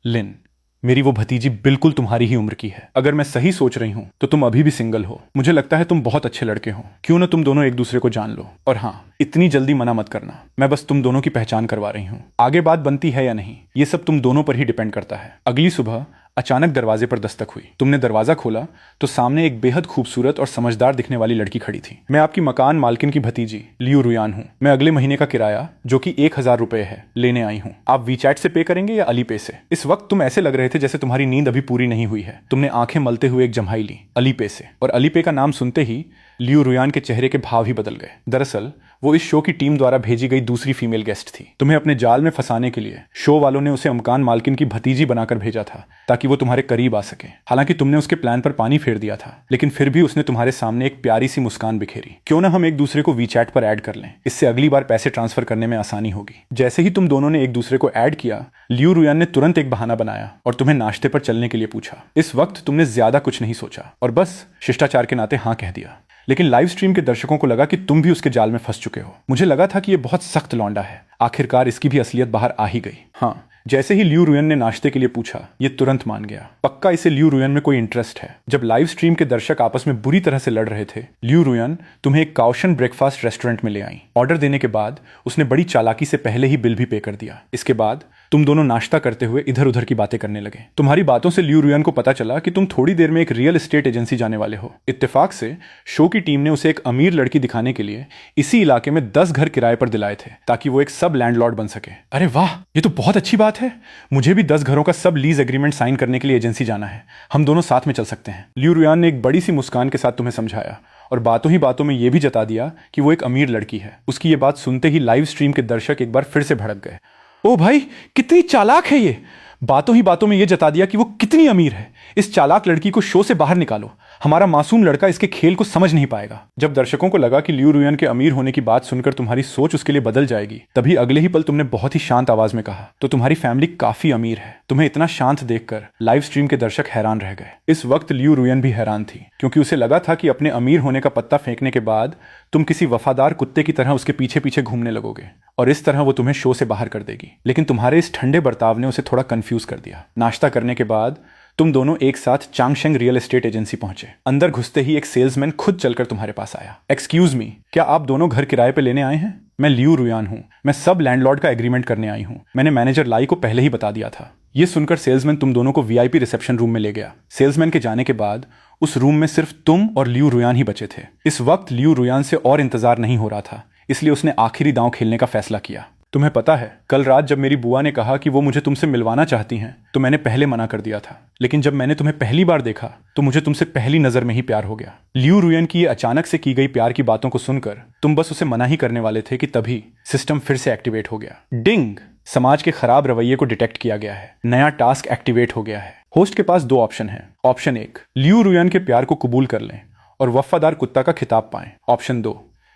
लिन, मेरी वो भतीजी बिल्कुल तुम्हारी ही उम्र की है। अगर मैं सही सोच रही हूं तो तुम अभी भी सिंगल हो। मुझे लगता है तुम बहुत अच्छे लड़के हो। क्यों ना तुम दोनों एक दूसरे को जान लो। और हाँ, इतनी जल्दी मना मत करना, मैं बस तुम दोनों की पहचान करवा रही हूं। आगे बात बनती है या नहीं, ये सब तुम दोनों पर ही डिपेंड करता है। अगली सुबह अचानक दरवाजे पर दस्तक हुई। तुमने दरवाजा खोला तो सामने एक बेहद खूबसूरत और समझदार दिखने वाली लड़की खड़ी थी। मैं आपकी मकान मालकिन की भतीजी लियू रुयान हूँ। मैं अगले महीने का किराया, जो कि 1000 रुपए है, लेने आई हूँ। आप वीचैट से पे करेंगे या अली पे से? इस वक्त तुम ऐसे लग रहे थे जैसे तुम्हारी नींद अभी पूरी नहीं हुई है। तुमने आंखें मलते हुए एक जम्हाई ली, अली पे से। और अली पे का नाम सुनते ही लियू रुयान के चेहरे के भाव ही बदल गए। दरअसल वो इस शो की टीम द्वारा भेजी गई दूसरी फीमेल गेस्ट थी। तुम्हें अपने जाल में फंसाने के लिए शो वालों ने उसे मकान मालकिन की भतीजी बनाकर भेजा था ताकि वो तुम्हारे करीब आ सके। हालांकि तुमने उसके प्लान पर पानी फेर दिया था, लेकिन फिर भी उसने तुम्हारे सामने एक प्यारी सी मुस्कान बिखेरी। क्यों ना हम एक दूसरे को वीचैट पर ऐड कर लें, इससे अगली बार पैसे ट्रांसफर करने में आसानी होगी। जैसे ही तुम दोनों ने एक दूसरे को ऐड किया, लियू रुयान ने तुरंत एक बहाना बनाया और तुम्हें नाश्ते पर चलने के लिए पूछा। इस वक्त तुमने ज्यादा कुछ नहीं सोचा और बस शिष्टाचार के नाते हाँ कह दिया। लेकिन लाइव स्ट्रीम के दर्शकों को लगा कि तुम भी उसके जाल में फंस चुके हो। मुझे लगा था कि ये बहुत सख्त लौंडा है। आखिरकार इसकी भी असलियत बाहर आ ही गई। हाँ, जैसे ही लियू रुयन ने नाश्ते के लिए पूछा, ये तुरंत मान गया। पक्का इसे लियू रुयन में कोई इंटरेस्ट है। जब लाइव स्ट्रीम के दर्शक आपस में बुरी तरह से लड़ रहे थे, लियू रुयन तुम्हें एक काउशन ब्रेकफास्ट रेस्टोरेंट में ले आई। ऑर्डर देने के बाद उसने बड़ी चालाकी से पहले ही बिल भी पे कर दिया। इसके बाद तुम दोनों नाश्ता करते हुए इधर उधर की बातें करने लगे। तुम्हारी बातों से लियू रुयन को पता चला कि तुम थोड़ी देर में एक रियल एस्टेट एजेंसी जाने वाले हो। इत्तेफाक से शो की टीम ने उसे एक अमीर लड़की दिखाने के लिए इसी इलाके में 10 घर किराए पर दिलाए थे, ताकि वो एक सब लैंडलॉर्ड बन सके। अरे वाह, ये तो बहुत अच्छी बात है। मुझे भी 10 घरों का सब लीज एग्रीमेंट साइन करने के लिए एजेंसी जाना है। हम दोनों साथ में चल सकते हैं। लियू रुयन ने एक बड़ी सी मुस्कान के साथ तुम्हें समझाया और बातों ही बातों में यह भी जता दिया कि वो एक अमीर लड़की है। उसकी ये बात सुनते ही लाइव स्ट्रीम के दर्शक एक बार फिर से भड़क गए। ओ भाई, कितनी चालाक है ये। बातों ही बातों में यह जता दिया कि वो कितनी अमीर है। इस चालाक लड़की को शो से बाहर निकालो। हमारा मासूम लड़का इसके खेल को समझ नहीं पाएगा। जब दर्शकों को लगा कि लियू रुयन के अमीर होने की बात सुनकर तुम्हारी सोच उसके लिए बदल जाएगी, तभी अगले ही पल तुमने बहुत ही शांत आवाज में कहा, तो तुम्हारी फैमिली काफी अमीर है। तुम्हें इतना शांत देखकर लाइव स्ट्रीम के दर्शक हैरान रह गए। इस वक्त लियू रुयन भी हैरान थी, क्योंकि उसे लगा था कि अपने अमीर होने का पत्ता फेंकने के बाद तुम किसी वफादार कुत्ते की तरह उसके पीछे पीछे घूमने लगोगे और इस तरह वो तुम्हें शो से बाहर कर देगी। लेकिन तुम्हारे इस ठंडे बर्ताव ने उसे थोड़ा कंफ्यूज कर दिया। नाश्ता करने के बाद तुम दोनों एक साथ चांगशेंग रियल एस्टेट एजेंसी पहुंचे। अंदर घुसते ही एक सेल्समैन खुद चलकर तुम्हारे पास आया। एक्सक्यूज मी, क्या आप दोनों घर किराए पे लेने आए हैं? मैं लियू रुयन हूं। मैं सब लैंडलॉर्ड का एग्रीमेंट करने आई हूं। मैंने मैनेजर लाई को पहले ही बता दिया था। ये सुनकर सेल्समैन तुम दोनों को वीआईपी रिसेप्शन रूम में ले गया। सेल्समैन के जाने के बाद उस रूम में सिर्फ तुम और लियू रुयन ही बचे थे। इस वक्त लियू रुयन से और इंतजार नहीं हो रहा था, इसलिए उसने आखिरी दांव खेलने का फैसला किया। तुम्हें पता है, कल रात जब मेरी बुआ ने कहा कि वो मुझे तुमसे मिलवाना चाहती हैं, तो मैंने पहले मना कर दिया था। लेकिन जब मैंने तुम्हें पहली बार देखा तो मुझे तुमसे पहली नजर में ही प्यार हो गया। लियू रुयन की ये अचानक से की गई प्यार की बातों को सुनकर तुम बस उसे मना ही करने वाले थे कि तभी सिस्टम फिर से एक्टिवेट हो गया। डिंग! समाज के खराब रवैये को डिटेक्ट किया गया है। नया टास्क एक्टिवेट हो गया है। होस्ट के पास 2 ऑप्शन है। ऑप्शन 1, लियू रुयन के प्यार को कबूल कर लें और वफादार कुत्ता का खिताब पाएं। ऑप्शन 2,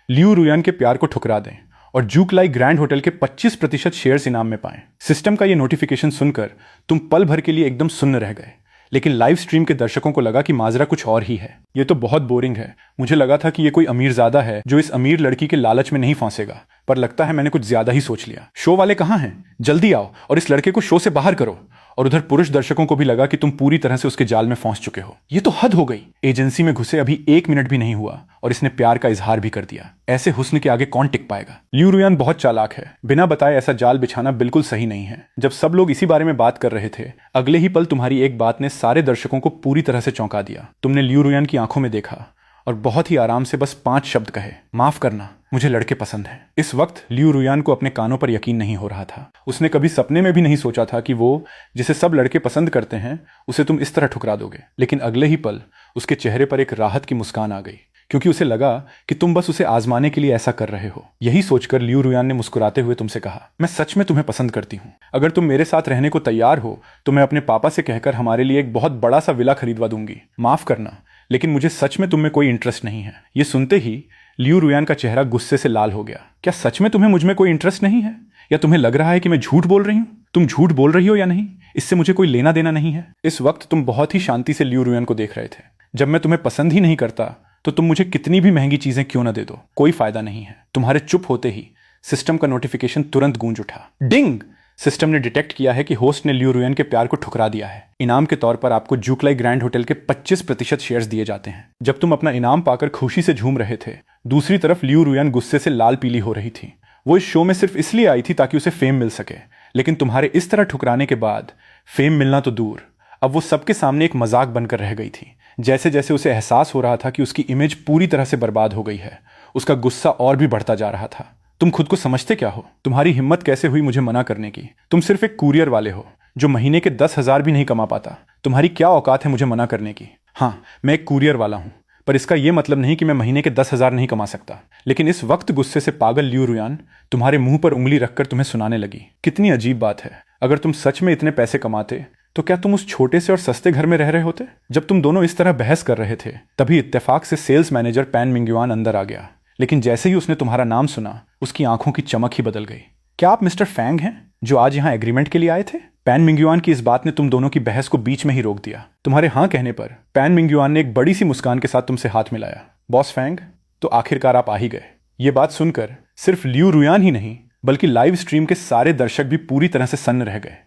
लियू रुयन के प्यार को ठुकरा दें और जूकलाई ग्रैंड होटल के 25% शेयर्स इनाम में पाएं। सिस्टम का ये नोटिफिकेशन सुनकर तुम पल भर के लिए एकदम सुन्न रह गए। लेकिन लाइव स्ट्रीम के दर्शकों को लगा कि माजरा कुछ और ही है। ये तो बहुत बोरिंग है। मुझे लगा था कि ये कोई अमीरजादा है जो इस अमीर लड़की के लालच में नहीं फंसेगा, पर लगता है मैंने कुछ ज्यादा ही सोच लिया। शो वाले कहाँ हैं? जल्दी आओ और इस लड़के को शो से बाहर करो। और उधर पुरुष दर्शकों को भी लगा कि तुम पूरी तरह से उसके जाल में फंस चुके हो। ये तो हद हो गई। एजेंसी में घुसे अभी 1 मिनट भी नहीं हुआ और इसने प्यार का इजहार भी कर दिया। ऐसे हुस्न के आगे कौन टिक पाएगा? लियू रुयन बहुत चालाक है। बिना बताए ऐसा जाल बिछाना बिल्कुल सही नहीं है। जब सब लोग इसी बारे में बात कर रहे थे, अगले ही पल तुम्हारी एक बात ने सारे दर्शकों को पूरी तरह से चौंका दिया। तुमने लियू रुयन की आंखों में देखा और बहुत ही आराम से बस 5 शब्द कहे, माफ करना, मुझे लड़के पसंद हैं। इस वक्त लियू रुयन को अपने कानों पर यकीन नहीं हो रहा था। उसने कभी सपने में भी नहीं सोचा था कि वो, जिसे सब लड़के पसंद करते हैं, उसे तुम इस तरह ठुकरा दोगे। लेकिन अगले ही पल उसके चेहरे पर एक राहत की मुस्कान आ गई, क्योंकि उसे लगा कि तुम बस उसे आजमाने के लिए ऐसा कर रहे हो। यही सोचकर लियू रुयन ने मुस्कुराते हुए तुमसे कहा, मैं सच में तुम्हें पसंद करती हूँ। अगर तुम मेरे साथ रहने को तैयार हो तो मैं अपने पापा से कहकर हमारे लिए एक बहुत बड़ा सा विला खरीदवा दूंगी। माफ करना, लेकिन मुझे सच में तुम में कोई इंटरेस्ट नहीं है। ये सुनते ही लियू रुयन का चेहरा गुस्से से लाल हो गया। क्या सच में तुम्हें मुझ में कोई इंटरेस्ट नहीं है, या तुम्हें लग रहा है कि मैं झूठ बोल रही हूँ? तुम झूठ बोल रही हो या नहीं, इससे मुझे कोई लेना देना नहीं है। इस वक्त तुम बहुत ही शांति से लियू रुयन को देख रहे थे। जब मैं तुम्हें पसंद ही नहीं करता तो तुम मुझे कितनी भी महंगी चीजें क्यों न दे दो, कोई फायदा नहीं है। तुम्हारे चुप होते ही सिस्टम का नोटिफिकेशन तुरंत गूंज उठा। डिंग! सिस्टम ने डिटेक्ट किया है कि होस्ट ने लियू रुयन के प्यार को ठुकरा दिया है। इनाम के तौर पर आपको जूकलाई ग्रैंड होटल के 25% शेयर्स दिए जाते हैं। जब तुम अपना इनाम पाकर खुशी से झूम रहे थे, दूसरी तरफ लियू रुयन गुस्से से लाल पीली हो रही थी। वो इस शो में सिर्फ इसलिए आई थी ताकि उसे फेम मिल सके, लेकिन तुम्हारे इस तरह ठुकराने के बाद फेम मिलना तो दूर, अब वो सबके सामने एक मजाक बनकर रह गई थी। जैसे जैसे उसे एहसास हो रहा था कि उसकी इमेज पूरी तरह से बर्बाद हो गई है, उसका गुस्सा और भी बढ़ता जा रहा था। तुम खुद को समझते क्या हो? तुम्हारी हिम्मत कैसे हुई मुझे मना करने की? तुम सिर्फ एक कुरियर वाले हो जो महीने के 10,000 भी नहीं कमा पाता। तुम्हारी क्या औकात है मुझे मना करने की? हाँ, मैं एक कुरियर वाला हूं, पर इसका यह मतलब नहीं कि मैं महीने के 10,000 नहीं कमा सकता। लेकिन इस वक्त गुस्से से पागल लियू रुयन तुम्हारे मुंह पर उंगली रखकर तुम्हें सुनाने लगी, कितनी अजीब बात है। अगर तुम सच में इतने पैसे कमाते तो क्या तुम उस छोटे से और सस्ते घर में रह रहे होते? जब तुम दोनों इस तरह बहस कर रहे थे, तभी इत्तेफाक से सेल्स मैनेजर पैन मिंग्युआन अंदर आ गया। लेकिन जैसे ही उसने तुम्हारा नाम सुना, उसकी आंखों की चमक ही बदल गई। क्या आप मिस्टर फैंग हैं जो आज यहाँ एग्रीमेंट के लिए आए थे? पैन मिंग्युआन की इस बात ने तुम दोनों की बहस को बीच में ही रोक दिया। तुम्हारे हाँ कहने पर पैन मिंग्युआन ने एक बड़ी सी मुस्कान के साथ तुमसे हाथ मिलाया। बॉस फैंग, तो आखिरकार आप आ ही गए। ये बात सुनकर सिर्फ लियू रुयान ही नहीं बल्कि लाइव स्ट्रीम के सारे दर्शक भी पूरी तरह से सन्न रह गए।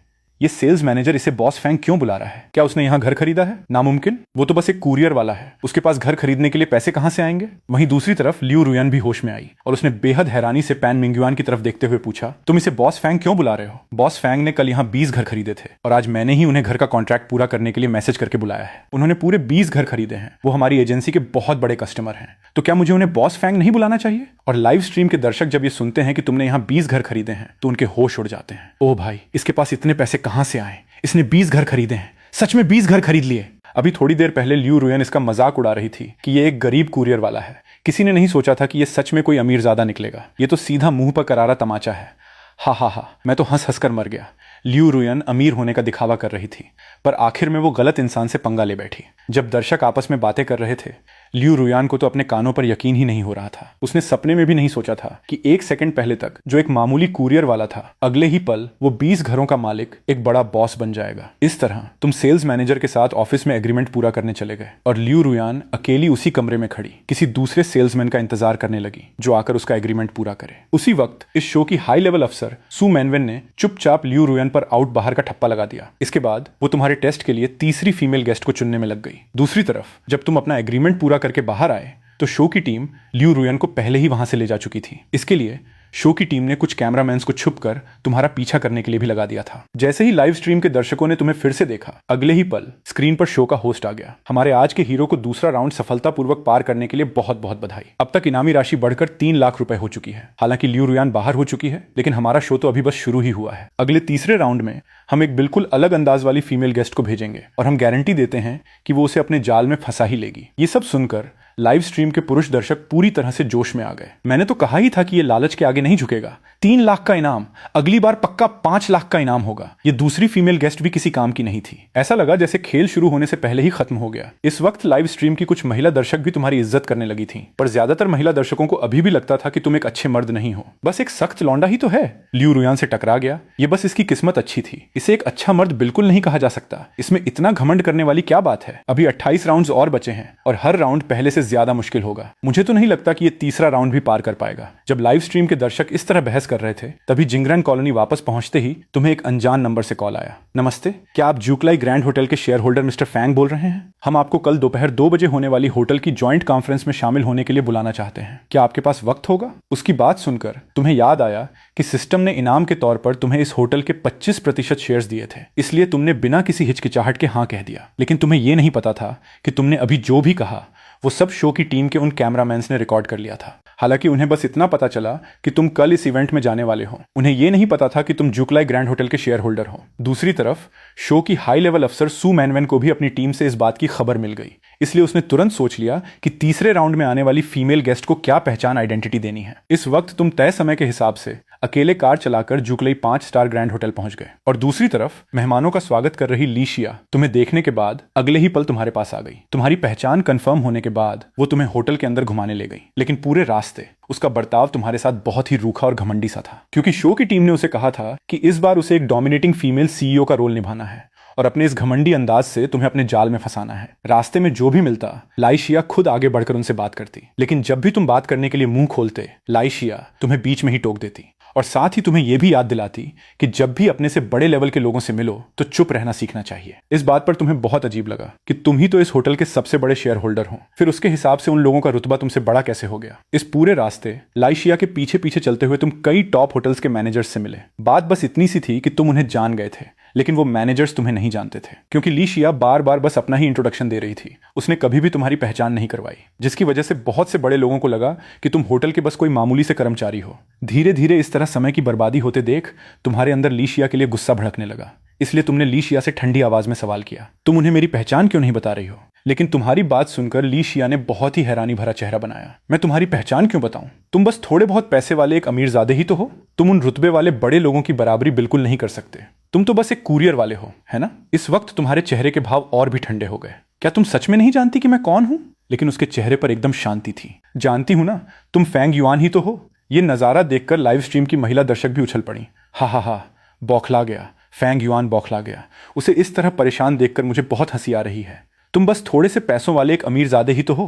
ये सेल्स मैनेजर इसे बॉस फैंग क्यों बुला रहा है? क्या उसने यहाँ घर खरीदा है? नामुमकिन, वो तो बस एक कुरियर वाला है। उसके पास घर खरीदने के लिए पैसे कहाँ से आएंगे? वहीं दूसरी तरफ लियू रुयान भी होश में आई और उसने बेहद हैरानी से पैन मिंग्युआन की तरफ देखते हुए पूछा, तुम इसे बॉस फैंग क्यों बुला रहे हो? बॉस फैंग ने कल यहाँ 20 घर खरीदे थे और आज मैंने ही उन्हें घर का कॉन्ट्रैक्ट पूरा करने के लिए मैसेज करके बुलाया है। उन्होंने पूरे 20 घर खरीदे हैं। वो हमारी एजेंसी के बहुत बड़े कस्टमर हैं। तो क्या मुझे उन्हें बॉस फैंग नहीं बुलाना चाहिए? और लाइव स्ट्रीम के दर्शक जब ये सुनते हैं कि तुमने यहाँ 20 घर खरीदे हैं तो उनके होश उड़ जाते हैं। ओ भाई, इसके पास इतने पैसे कहाँ से आए? इसने 20 घर खरीदे हैं। सच में 20 घर खरीद लिए? अभी थोड़ी देर पहले लियू रुयान इसका मजाक उड़ा रही थी कि ये एक गरीब कुरियर वाला है। किसी ने नहीं सोचा था कि ये सच में कोई अमीरजादा निकलेगा। ये तो सीधा मुंह पर करारा तमाचा है। हा हा हा, मैं तो हंस हंस कर मर गया। लियू रुयान अमीर होने का दिखावा कर रही थी, पर आखिर में वो गलत इंसान से पंगा ले बैठी। जब दर्शक आपस में बातें कर रहे थे, लियू रुयान को तो अपने कानों पर यकीन ही नहीं हो रहा था। उसने सपने में भी नहीं सोचा था कि 1 सेकंड पहले तक जो एक मामूली कुरियर वाला था, अगले ही पल वो 20 घरों का मालिक, एक बड़ा बॉस बन जाएगा। इस तरह तुम सेल्स मैनेजर के साथ ऑफिस में एग्रीमेंट पूरा करने चले गए और लियू रुयान अकेली उसी कमरे में खड़ी किसी दूसरे सेल्समैन का इंतजार करने लगी जो आकर उसका एग्रीमेंट पूरा करे। उसी वक्त इस शो की हाई लेवल अफसर सू मैनवेन ने चुपचाप लियू रुयान पर आउट बाहर का ठप्पा लगा दिया। इसके बाद वो तुम्हारे टेस्ट के लिए तीसरी फीमेल गेस्ट को चुनने में लग गई। दूसरी तरफ जब तुम अपना एग्रीमेंट पूरा करके बाहर आए तो शो की टीम लियू रुयान को पहले ही वहां से ले जा चुकी थी। इसके लिए शो की टीम ने कुछ कैमरामैन्स को छुपकर तुम्हारा पीछा करने के लिए भी लगा दिया था। जैसे ही लाइव स्ट्रीम के दर्शकों ने तुम्हें फिर से देखा, अगले ही पल स्क्रीन पर शो का होस्ट आ गया। हमारे आज के हीरो को दूसरा राउंड सफलतापूर्वक पार करने के लिए बहुत बहुत बधाई। अब तक इनामी राशि बढ़कर 3 लाख रुपए हो चुकी है। हालांकि लियू रुयान बाहर हो चुकी है, लेकिन हमारा शो तो अभी बस शुरू ही हुआ है। अगले तीसरे राउंड में हम एक बिल्कुल अलग अंदाज वाली फीमेल गेस्ट को भेजेंगे और हम गारंटी देते हैं कि वो उसे अपने जाल में फंसा ही लेगी। ये सब सुनकर लाइव स्ट्रीम के पुरुष दर्शक पूरी तरह से जोश में आ गए। मैंने तो कहा ही था कि ये लालच के आगे नहीं झुकेगा। 3 लाख का इनाम, अगली बार पक्का 5 लाख का इनाम होगा। ये दूसरी फीमेल गेस्ट भी किसी काम की नहीं थी। ऐसा लगा जैसे खेल शुरू होने से पहले ही खत्म हो गया। इस वक्त लाइव स्ट्रीम की कुछ महिला दर्शक भी तुम्हारी इज्जत करने लगी थी, पर ज्यादातर महिला दर्शकों को अभी भी लगता था कि तुम एक अच्छे मर्द नहीं हो, बस एक सख्त लौंडा ही तो है। लियू रुयान से टकरा गया, ये बस इसकी किस्मत अच्छी थी। इसे एक अच्छा मर्द बिल्कुल नहीं कहा जा सकता। इसमें इतना घमंड करने वाली क्या बात है? अभी 28 राउंड और बचे हैं और हर राउंड पहले से ज्यादा मुश्किल होगा। मुझे तो नहीं लगता कि ये तीसरा राउंड भी पार कर पाएगा। जब लाइव स्ट्रीम के दर्शक इस तरह बहस कर रहे थे, तभी जिंगरन कॉलोनी वापस पहुंचते ही तुम्हें एक अनजान नंबर से कॉल आया। नमस्ते, क्या आप जूकलाई ग्रैंड होटल के शेयर होल्डर मिस्टर फैंग बोल रहे हैं? हम आपको कल दोपहर 2 बजे होने वाली होटल की ज्वाइंट कॉन्फ्रेंस में शामिल होने के लिए बुलाना चाहते हैं। क्या आपके पास वक्त होगा? उसकी बात सुनकर तुम्हें याद आया कि सिस्टम ने इनाम के तौर पर तुम्हें इस होटल के 25% शेयर्स दिए थे, इसलिए तुमने बिना किसी हिचकिचाहट के हाँ कह दिया। लेकिन तुम्हें यह नहीं पता था कि तुमने अभी जो भी कहा वो सब शो की टीम के उन कैमरामैन्स ने रिकॉर्ड कर लिया था। हालांकि उन्हें बस इतना पता चला कि तुम कल इस इवेंट में जाने वाले हो। उन्हें यह नहीं पता था कि तुम जूकलाई ग्रैंड होटल के शेयर होल्डर हो। दूसरी तरफ शो की हाई लेवल अफसर सू मैनवेन को भी अपनी टीम से इस बात की खबर मिल गई, इसलिए उसने तुरंत सोच लिया कि तीसरे राउंड में आने वाली फीमेल गेस्ट को क्या पहचान आइडेंटिटी देनी है। इस वक्त तुम तय समय के हिसाब से अकेले कार चलाकर जूकलाई 5 स्टार ग्रैंड होटल पहुंच गए और दूसरी तरफ मेहमानों का स्वागत कर रही लीशिया तुम्हें देखने के बाद अगले ही पल तुम्हारे पास आ गई। तुम्हारी पहचान कंफर्म होने के बाद वो तुम्हें होटल के अंदर घुमाने ले गई, लेकिन पूरे रास्ते उसका बर्ताव तुम्हारे साथ बहुत ही रूखा और घमंडी सा था, क्योंकि शो की टीम ने उसे कहा था कि इस बार उसे एक डोमिनेटिंग फीमेल सीईओ का रोल निभाना है और अपने इस घमंडी अंदाज से तुम्हें अपने जाल में फंसाना है। रास्ते में जो भी मिलता, लाइशिया खुद आगे बढ़कर उनसे बात करती, लेकिन जब भी तुम बात करने के लिए मुंह खोलते, लाइशिया तुम्हें बीच में ही टोक देती और साथ ही तुम्हें यह भी याद दिलाती कि जब भी अपने से बड़े लेवल के लोगों से मिलो तो चुप रहना सीखना चाहिए। इस बात पर तुम्हें बहुत अजीब लगा कि तुम ही तो इस होटल के सबसे बड़े शेयर होल्डर हो, फिर उसके हिसाब से उन लोगों का रुतबा तुमसे बड़ा कैसे हो गया? इस पूरे रास्ते लाइशिया के पीछे पीछे चलते हुए तुम कई टॉप होटल्स के मैनेजर्स से मिले। बात बस इतनी सी थी कि तुम उन्हें जान गए थे, लेकिन वो मैनेजर्स तुम्हें नहीं जानते थे, क्योंकि लीशिया बार बार बस अपना ही इंट्रोडक्शन दे रही थी। उसने कभी भी तुम्हारी पहचान नहीं करवाई, जिसकी वजह से बहुत से बड़े लोगों को लगा कि तुम होटल के बस कोई मामूली से कर्मचारी हो। धीरे धीरे इस तरह समय की बर्बादी होते देख तुम्हारे अंदर लीशिया के लिए गुस्सा भड़कने लगा, इसलिए तुमने लीशिया से ठंडी आवाज में सवाल किया, तुम उन्हें मेरी पहचान क्यों नहीं बता रही हो? लेकिन तुम्हारी बात सुनकर लीशिया ने बहुत ही हैरानी भरा चेहरा बनाया। मैं तुम्हारी पहचान क्यों बताऊं? तुम बस थोड़े बहुत पैसे वाले एक अमीरजादे ही तो हो। तुम उन रुतबे वाले बड़े लोगों की बराबरी बिल्कुल नहीं कर सकते। तुम तो बस एक कुरियर वाले हो, है ना? इस वक्त तुम्हारे चेहरे के भाव और भी ठंडे हो गए। क्या तुम सच में नहीं जानती कि मैं कौन हूं? लेकिन उसके चेहरे पर एकदम शांति थी। जानती हूं ना, तुम फैंग युआन ही तो हो। यह नजारा देखकर लाइव स्ट्रीम की महिला दर्शक भी उछल पड़ी। हा हा हा, बौखला गया। फैंग युआन बौखला गया। उसे इस तरह परेशान देखकर मुझे बहुत हंसी आ रही है। तुम बस थोड़े से पैसों वाले एक अमीरजादे ही तो हो,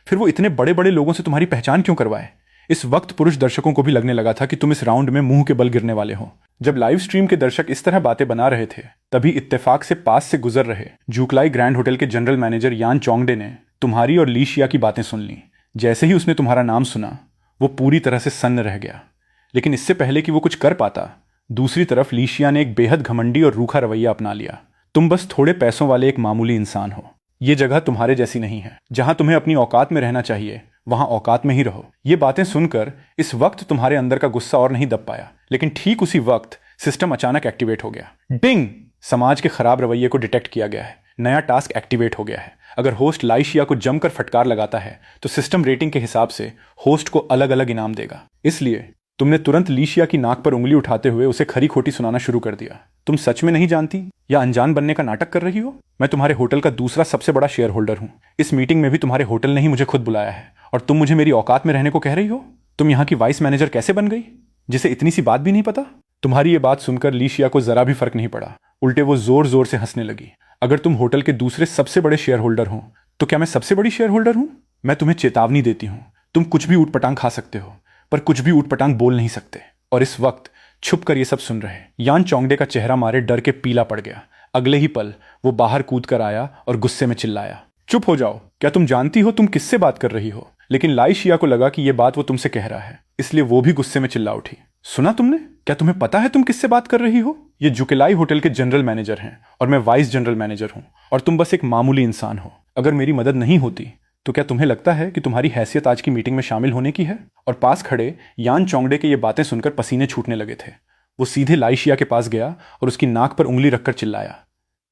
फिर वो इतने बड़े बड़े लोगों से तुम्हारी पहचान क्यों करवाए? इस वक्त पुरुष दर्शकों को भी लगने लगा था कि तुम इस राउंड में मुंह के बल गिरने वाले हो। जब लाइव स्ट्रीम के दर्शक इस तरह बातें बना रहे थे, तभी इत्तेफाक से पास से गुजर रहे जूकलाई ग्रैंड होटल के जनरल मैनेजर यान चोंगडे ने तुम्हारी और ली शिया की बातें सुन ली। जैसे ही उसने तुम्हारा नाम सुना, वो पूरी तरह से सन्न रह गया। लेकिन इससे पहले कि वो कुछ कर पाता, दूसरी तरफ ली शिया ने एक बेहद घमंडी और रूखा रवैया अपना लिया। तुम बस थोड़े पैसों वाले एक मामूली इंसान हो। ये जगह तुम्हारे जैसी नहीं है। जहां तुम्हें अपनी औकात में रहना चाहिए, वहां औकात में ही रहो। ये बातें सुनकर इस वक्त तुम्हारे अंदर का गुस्सा और नहीं दब पाया। लेकिन ठीक उसी वक्त सिस्टम अचानक एक्टिवेट हो गया। डिंग! समाज के खराब रवैये को डिटेक्ट किया गया है। नया टास्क एक्टिवेट हो गया है। अगर होस्ट लाई शिया को जमकर फटकार लगाता है तो सिस्टम रेटिंग के हिसाब से होस्ट को अलग अलग इनाम देगा। इसलिए तुमने तुरंत ली शिया की नाक पर उंगली उठाते हुए उसे खरी खोटी सुनाना शुरू कर दिया। तुम सच में नहीं जानती या अनजान बनने का नाटक कर रही हो? मैं तुम्हारे होटल का दूसरा सबसे बड़ा शेयर होल्डर हूं। इस मीटिंग में भी तुम्हारे होटल ने ही मुझे खुद बुलाया है और तुम मुझे मेरी औकात में रहने को कह रही हो? तुम यहाँ की वाइस मैनेजर कैसे बन गई, जिसे इतनी सी बात भी नहीं पता? तुम्हारी ये बात सुनकर ली शिया को जरा भी फर्क नहीं पड़ा। उल्टे वो जोर जोर से हंसने लगी। अगर तुम होटल के दूसरे सबसे बड़े शेयर होल्डर हो, तो क्या मैं सबसे बड़ी शेयर होल्डर हूं? मैं तुम्हें चेतावनी देती हूं, तुम कुछ भी ऊटपटांग खा सकते हो, पर कुछ भी ऊटपटांग बोल नहीं सकते। और इस वक्त छुप कर ये सब सुन रहे यान चोंगडे का चेहरा मारे डर के पीला पड़ गया। अगले ही पल वो बाहर कूद कर आया और गुस्से में चिल्लाया, चुप हो जाओ। क्या तुम जानती हो तुम किससे बात कर रही हो? लेकिन लाई शिया को लगा कि ये बात वो तुमसे कह रहा है, इसलिए वो भी गुस्से में चिल्ला उठी। सुना तुमने? क्या तुम्हें पता है तुम किससे बात कर रही हो? ये जुकेलाई होटल के जनरल मैनेजर हैं और मैं वाइस जनरल मैनेजर हूं, और तुम बस एक मामूली इंसान हो। अगर मेरी मदद नहीं होती तो क्या तुम्हें लगता है कि तुम्हारी हैसियत आज की मीटिंग में शामिल होने की है? और पास खड़े यान चोंगडे के ये बातें सुनकर पसीने छूटने लगे थे। वो सीधे लाई शिया के पास गया और उसकी नाक पर उंगली रखकर चिल्लाया,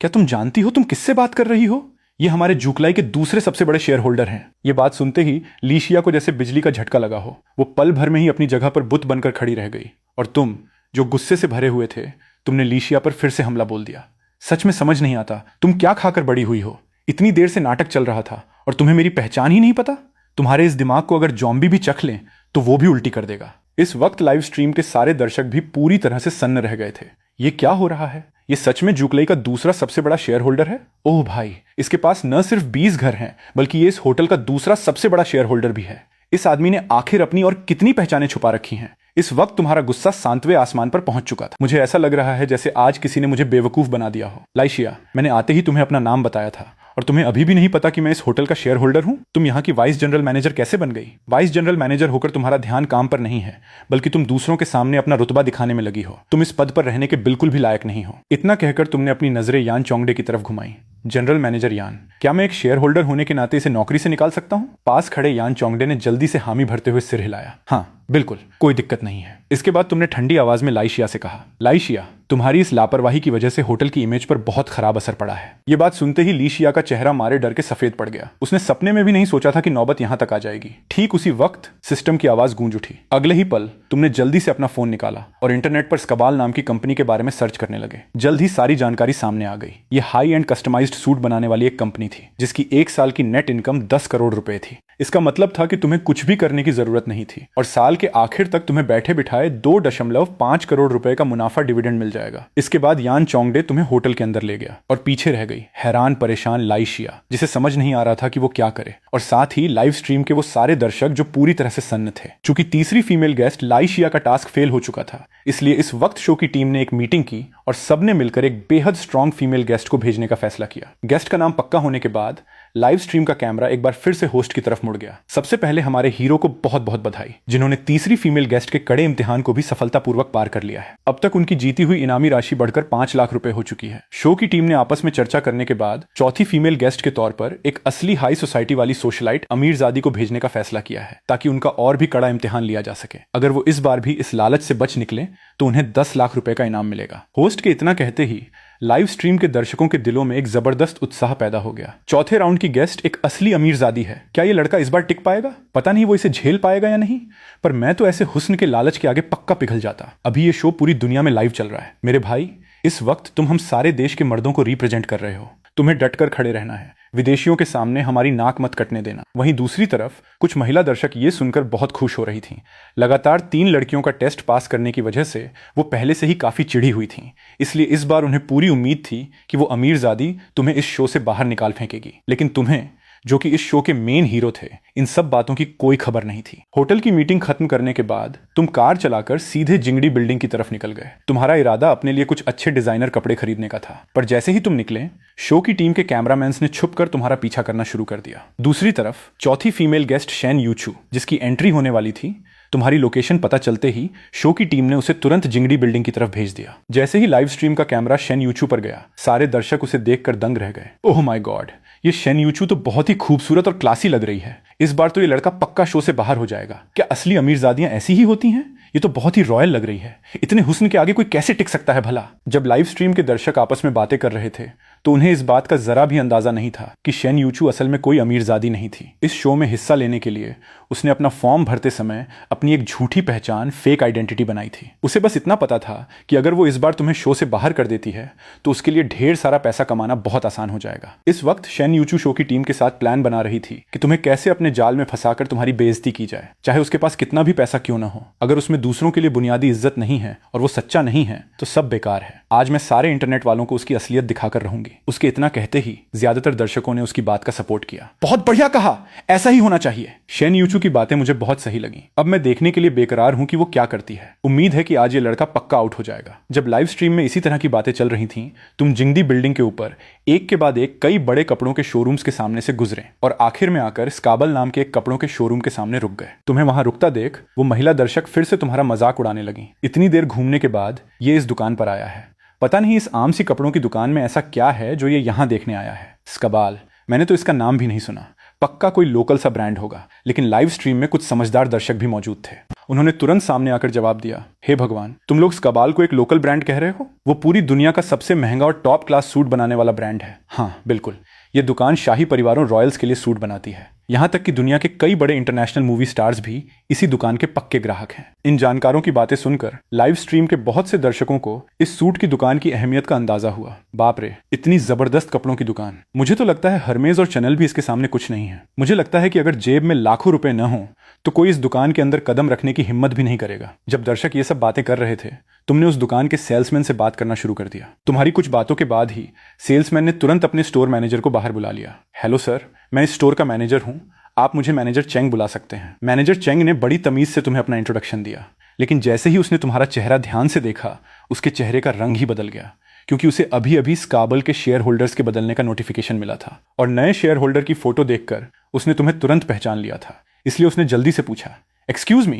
क्या तुम जानती हो तुम किससे बात कर रही हो? ये हमारे जूकलाई के दूसरे सबसे बड़े शेयर होल्डर हैं। ये बात सुनते ही ली शिया को जैसे बिजली का झटका लगा हो। वो पल भर में ही अपनी जगह पर बुत बनकर खड़ी रह गई। और तुम, जो गुस्से से भरे हुए थे, तुमने ली शिया पर फिर से हमला बोल दिया। सच में समझ नहीं आता तुम क्या खाकर बड़ी हुई हो। इतनी देर से नाटक चल रहा था और तुम्हें मेरी पहचान ही नहीं पता? तुम्हारे इस दिमाग को अगर जॉम्बी भी चख लें तो वो भी उल्टी कर देगा। इस वक्त लाइव स्ट्रीम के सारे दर्शक भी पूरी तरह से सन्न रह गए थे। ये क्या हो रहा है? ये सच में जूकलाई का दूसरा सबसे बड़ा शेयर होल्डर है? ओह भाई, इसके पास न सिर्फ 20 घर हैं, बल्कि ये इस होटल का दूसरा सबसे बड़ा शेयर होल्डर भी है। इस आदमी ने आखिर अपनी और कितनी पहचानें छुपा रखी हैं। इस वक्त तुम्हारा गुस्सा सांतवें आसमान पर पहुंच चुका था। मुझे ऐसा लग रहा है जैसे आज किसी ने मुझे बेवकूफ बना दिया हो। लाई शिया, मैंने आते ही तुम्हें अपना नाम बताया था और तुम्हें अभी भी नहीं पता कि मैं इस होटल का शेयर होल्डर हूं? तुम यहाँ की वाइस जनरल मैनेजर कैसे बन गई? वाइस जनरल मैनेजर होकर तुम्हारा ध्यान काम पर नहीं है, बल्कि तुम दूसरों के सामने अपना रुतबा दिखाने में लगी हो। तुम इस पद पर रहने के बिल्कुल भी लायक नहीं हो। इतना कहकर तुमने अपनी नजरें यान चोंगडे की तरफ घुमाई। जनरल मैनेजर यान, क्या मैं एक शेयर होल्डर होने के नाते इसे नौकरी से निकाल सकता हूँ? पास खड़े यान चोंगडे ने जल्दी से हामी भरते हुए सिर हिलाया। हाँ बिल्कुल, कोई दिक्कत नहीं है। इसके बाद तुमने ठंडी आवाज में लाई शिया से कहा, लाई शिया, तुम्हारी इस लापरवाही की वजह से होटल की इमेज पर बहुत खराब असर पड़ा है। ये बात सुनते ही ली शिया का चेहरा मारे डर के सफेद पड़ गया। उसने सपने में भी नहीं सोचा था कि नौबत यहां तक आ जाएगी। ठीक उसी वक्त सिस्टम की आवाज गूंज उठी। अगले ही पल तुमने जल्दी से अपना फोन निकाला और इंटरनेट पर स्कबाल नाम की कंपनी के बारे में सर्च करने लगे। जल्द ही सारी जानकारी सामने आ गई। ये हाई एंड कस्टमाइज्ड सूट बनाने वाली एक कंपनी थी, जिसकी 1 साल की नेट इनकम 10 करोड़ रुपए थी। इसका मतलब था कि तुम्हें कुछ भी करने की जरूरत नहीं थी और साल के आखिर तक तुम्हें बैठे बिठाए 2.5 करोड़ रुपए का मुनाफा डिविडेंड मिल जाएगा। इसके बाद यान चोंगडे तुम्हें होटल के अंदर ले गया और पीछे रह गई हैरान परेशान लाई शिया, जिसे समझ नहीं आ रहा था कि वो क्या करे, और साथ ही लाइव स्ट्रीम के वो सारे दर्शक जो पूरी तरह से सन्न थे। चूंकि तीसरी फीमेल गेस्ट लाई शिया का टास्क फेल हो चुका था, इसलिए इस वक्त शो की टीम ने एक मीटिंग की और सबने मिलकर एक बेहद स्ट्रॉन्ग फीमेल गेस्ट को भेजने का फैसला किया। गेस्ट का नाम पक्का होने के बाद लाइव स्ट्रीम का कैमरा एक बार फिर से होस्ट की तरफ मुड़ गया। सबसे पहले हमारे हीरो को बहुत बहुत बधाई, जिन्होंने तीसरी फीमेल गेस्ट के कड़े इम्तिहान को भी सफलतापूर्वक पार कर लिया है। अब तक उनकी जीती हुई इनामी राशि बढ़कर 5 लाख रुपए हो चुकी है। शो की टीम ने आपस में चर्चा करने के बाद चौथी फीमेल गेस्ट के तौर पर एक असली हाई सोसाइटी वाली सोशलाइट अमीरजादी को भेजने का फैसला किया है, ताकि उनका और भी कड़ा इम्तिहान लिया जा सके। अगर वो इस बार भी इस लालच से बच निकले तो उन्हें 10 लाख रुपए का इनाम मिलेगा। होस्ट के इतना कहते ही लाइव स्ट्रीम के दर्शकों के दिलों में एक जबरदस्त उत्साह पैदा हो गया। चौथे राउंड की गेस्ट एक असली अमीरजादी है। क्या ये लड़का इस बार टिक पाएगा? पता नहीं वो इसे झेल पाएगा या नहीं, पर मैं तो ऐसे हुस्न के लालच के आगे पक्का पिघल जाता। अभी ये शो पूरी दुनिया में लाइव चल रहा है। मेरे भाई, इस वक्त तुम हम सारे देश के मर्दों को रिप्रेजेंट कर रहे हो। तुम्हें डटकर खड़े रहना है, विदेशियों के सामने हमारी नाक मत कटने देना। वहीं दूसरी तरफ कुछ महिला दर्शक ये सुनकर बहुत खुश हो रही थीं। लगातार 3 लड़कियों का टेस्ट पास करने की वजह से वो पहले से ही काफी चिढ़ी हुई थीं, इसलिए इस बार उन्हें पूरी उम्मीद थी कि वो अमीरजादी तुम्हें इस शो से बाहर निकाल फेंकेगी। लेकिन तुम्हें जो कि इस शो के मेन हीरो थे, इन सब बातों की कोई खबर नहीं थी। होटल की मीटिंग खत्म करने के बाद तुम कार चलाकर सीधे जिंगड़ी बिल्डिंग की तरफ निकल गए। तुम्हारा इरादा अपने लिए कुछ अच्छे डिजाइनर कपड़े खरीदने का था, पर जैसे ही तुम निकले, शो की टीम के कैमरामैन ने छुपकर तुम्हारा पीछा करना शुरू कर दिया। दूसरी तरफ चौथी फीमेल गेस्ट शेन यूचू, जिसकी एंट्री होने वाली थी, तुम्हारी लोकेशन पता चलते ही शो की टीम ने उसे तुरंत जिंगड़ी बिल्डिंग की तरफ भेज दिया। जैसे ही लाइव स्ट्रीम का कैमरा शेन यूचू पर गया, सारे दर्शक उसे देखकर दंग रह गए। ओह माय गॉड, ये शेन यूचू तो बहुत ही खूबसूरत और क्लासी लग रही है। इस बार तो ये लड़का पक्का शो से बाहर हो जाएगा। क्या असली अमीरजादियां ऐसी ही होती हैं? ये तो बहुत ही रॉयल लग रही है। इतने हुस्न के आगे कोई कैसे टिक सकता है भला? जब लाइव स्ट्रीम के दर्शक आपस में बातें कर रहे थे, तो उन्हें इस बात का जरा भी अंदाजा नहीं था कि शेन यूचू असल में कोई अमीरजादी नहीं थी। इस शो में हिस्सा लेने के लिए उसने अपना फॉर्म भरते समय अपनी एक झूठी पहचान, फेक आइडेंटिटी बनाई थी। उसे बस इतना पता था कि अगर वो इस बार तुम्हें शो से बाहर कर देती है, तो उसके लिए ढेर सारा पैसा कमाना बहुत आसान हो जाएगा। इस वक्त शेन यूचू शो की टीम के साथ प्लान बना रही थी कि तुम्हें कैसे अपने जाल में फंसाकर तुम्हारी बेइज्जती की जाए, चाहे उसके पास कितना भी पैसा क्यों ना हो। अगर उसमें दूसरों के लिए बुनियादी इज्जत नहीं है और वो सच्चा नहीं है, तो सब बेकार है। आज मैं सारे इंटरनेट वालों को उसकी असलियत दिखाकर रहूंगी। उसके इतना कहते ही ज्यादातर दर्शकों ने उसकी बात का सपोर्ट किया। बहुत बढ़िया कहा, ऐसा ही होना चाहिए। शेन यूचू की बातें मुझे बहुत सही लगी। अब मैं देखने के लिए बेकरार हूं कि वो क्या करती है। उम्मीद है कि आज ये लड़का पक्का आउट हो जाएगा। जब लाइव स्ट्रीम में इसी तरह की बातें चल रही थीं, तुम जिंगडी बिल्डिंग के ऊपर एक के बाद एक कई बड़े कपड़ों के शोरूम्स के सामने से गुजरे और आखिर में आकर स्काबल नाम के एक कपड़ों के शोरूम के सामने रुक गए। तुम्हें वहां रुकता देख वो महिला दर्शक फिर से तुम्हारा मजाक उड़ाने लगी। इतनी देर घूमने के बाद ये इस दुकान पर आया है। पता नहीं इस आम सी कपड़ों की दुकान में ऐसा क्या है जो ये यहां देखने आया है। स्काबाल, मैंने तो इसका नाम भी नहीं सुना। पक्का कोई लोकल सा ब्रांड होगा। लेकिन लाइव स्ट्रीम में कुछ समझदार दर्शक भी मौजूद थे। उन्होंने तुरंत सामने आकर जवाब दिया, हे भगवान, तुम लोग स्काबाल को एक लोकल ब्रांड कह रहे हो? वो पूरी दुनिया का सबसे महंगा और टॉप क्लास सूट बनाने वाला ब्रांड है। हाँ बिल्कुल, ये दुकान शाही परिवारों रॉयल्स के लिए सूट बनाती है। यहाँ तक कि दुनिया के कई बड़े इंटरनेशनल मूवी स्टार्स भी इसी दुकान के पक्के ग्राहक हैं। इन जानकारों की बातें सुनकर लाइव स्ट्रीम के बहुत से दर्शकों को इस सूट की दुकान की अहमियत का अंदाजा हुआ। बाप रे, इतनी जबरदस्त कपड़ों की दुकान। मुझे तो लगता है हरमेज और चैनल भी इसके सामने कुछ नहीं है। मुझे लगता है कि अगर जेब में लाखों रुपए न हो तो कोई इस दुकान के अंदर कदम रखने की हिम्मत भी नहीं करेगा। जब दर्शक ये सब बातें कर रहे थे, तुमने उस दुकान के सेल्समैन से बात करना शुरू कर दिया। तुम्हारी कुछ बातों के बाद ही सेल्समैन ने तुरंत अपने स्टोर मैनेजर को बाहर बुला लिया। हेलो सर, मैं इस स्टोर का मैनेजर हूँ, आप मुझे मैनेजर चेंग बुला सकते हैं। मैनेजर चेंग ने बड़ी तमीज से तुम्हें अपना इंट्रोडक्शन दिया, लेकिन जैसे ही उसने तुम्हारा चेहरा ध्यान से देखा, उसके चेहरे का रंग ही बदल गया, क्योंकि उसे अभी अभी स्काबल के शेयर होल्डर्स के बदलने का नोटिफिकेशन मिला था और नए शेयर होल्डर की फोटो देखकर उसने तुम्हें तुरंत पहचान लिया था। इसलिए उसने जल्दी से पूछा, एक्सक्यूज मी,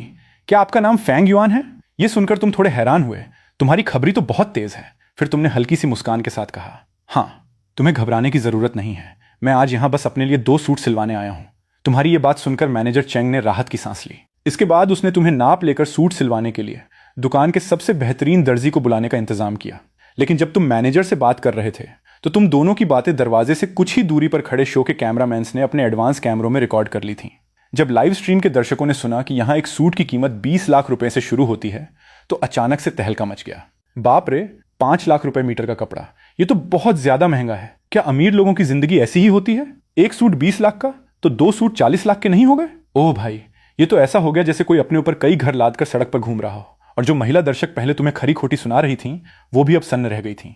क्या आपका नाम फैंग युआन है? यह सुनकर तुम थोड़े हैरान हुए। तुम्हारी खबरी तो बहुत तेज है। फिर तुमने हल्की सी मुस्कान के साथ कहा, हाँ, तुम्हें घबराने की जरूरत नहीं है। मैं आज यहां बस अपने लिए 2 सूट सिलवाने आया हूं। तुम्हारी ये बात सुनकर मैनेजर चेंग ने राहत की सांस ली। इसके बाद उसने तुम्हें नाप लेकर सूट सिलवाने के लिए दुकान के सबसे बेहतरीन दर्जी को बुलाने का इंतजाम किया। लेकिन जब तुम मैनेजर से बात कर रहे थे, तो तुम दोनों की बातें दरवाजे से कुछ ही दूरी पर खड़े शो के कैमरामैन ने अपने एडवांस कैमरों में रिकॉर्ड कर ली थी। जब लाइव स्ट्रीम के दर्शकों ने सुना कि यहां एक सूट की कीमत 20 लाख रुपए से शुरू होती है, तो अचानक से तहलका मच गया। बाप रे, 5 लाख रुपए मीटर का कपड़ा, ये तो बहुत ज्यादा महंगा है। क्या अमीर लोगों की जिंदगी ऐसी ही होती है? एक सूट 20 लाख का, तो 2 सूट 40 लाख के नहीं हो गए? ओह भाई, ये तो ऐसा हो गया जैसे कोई अपने ऊपर कई घर लाद कर सड़क पर घूम रहा हो। और जो महिला दर्शक पहले तुम्हें खरी खोटी सुना रही थी, वो भी अब सन्न रह गई थी।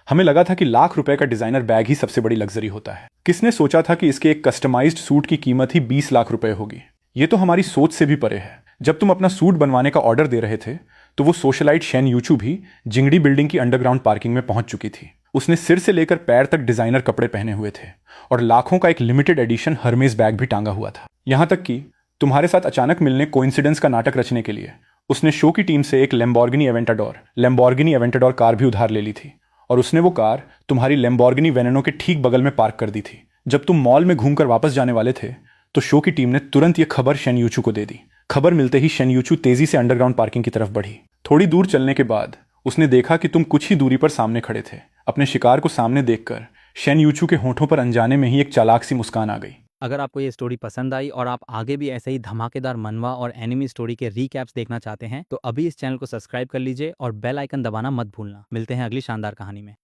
हमें लगा था कि लाख रुपए का डिजाइनर बैग ही सबसे बड़ी लग्जरी होता है। किसने सोचा था कि इसके एक कस्टमाइज्ड सूट की कीमत ही 20 लाख रुपए होगी? ये तो हमारी सोच से भी परे है। जब तुम अपना सूट बनवाने का ऑर्डर दे रहे थे, तो वो सोशलाइट शेन यूचू भी जिंगड़ी बिल्डिंग की अंडरग्राउंड पार्किंग में पहुंच चुकी थी। उसने सिर से लेकर पैर तक डिजाइनर कपड़े पहने हुए थे और लाखों का एक लिमिटेड एडिशन हर्मेस बैग भी टांगा हुआ था। यहां तक कि तुम्हारे साथ अचानक मिलने कोइंसिडेंस का नाटक रचने के लिए उसने शो की टीम से एक लैम्बोर्गिनी एवेंटाडोर कार भी उधार ले ली थी और उसने वो कार तुम्हारी लैम्बोर्गिनी वेनेनो के ठीक बगल में पार्क कर दी थी। जब तुम मॉल में घूमकर वापस जाने वाले थे, तो शो की टीम ने तुरंत ये खबर शेन यूचू को दे दी। खबर मिलते ही शेन यूचू तेजी से अंडरग्राउंड पार्किंग की तरफ बढ़ी। थोड़ी दूर चलने के बाद उसने देखा कि तुम कुछ ही दूरी पर सामने खड़े थे। अपने शिकार को सामने देखकर शेन यूचू के होठों पर अनजाने में ही एक चालाक सी मुस्कान आ गई। अगर आपको ये स्टोरी पसंद आई और आप आगे भी ऐसे ही धमाकेदार मनवा और एनिमी स्टोरी के रीकैप्स देखना चाहते हैं, तो अभी इस चैनल को सब्सक्राइब कर लीजिए और बेल आइकन दबाना मत भूलना। मिलते हैं अगली शानदार कहानी में।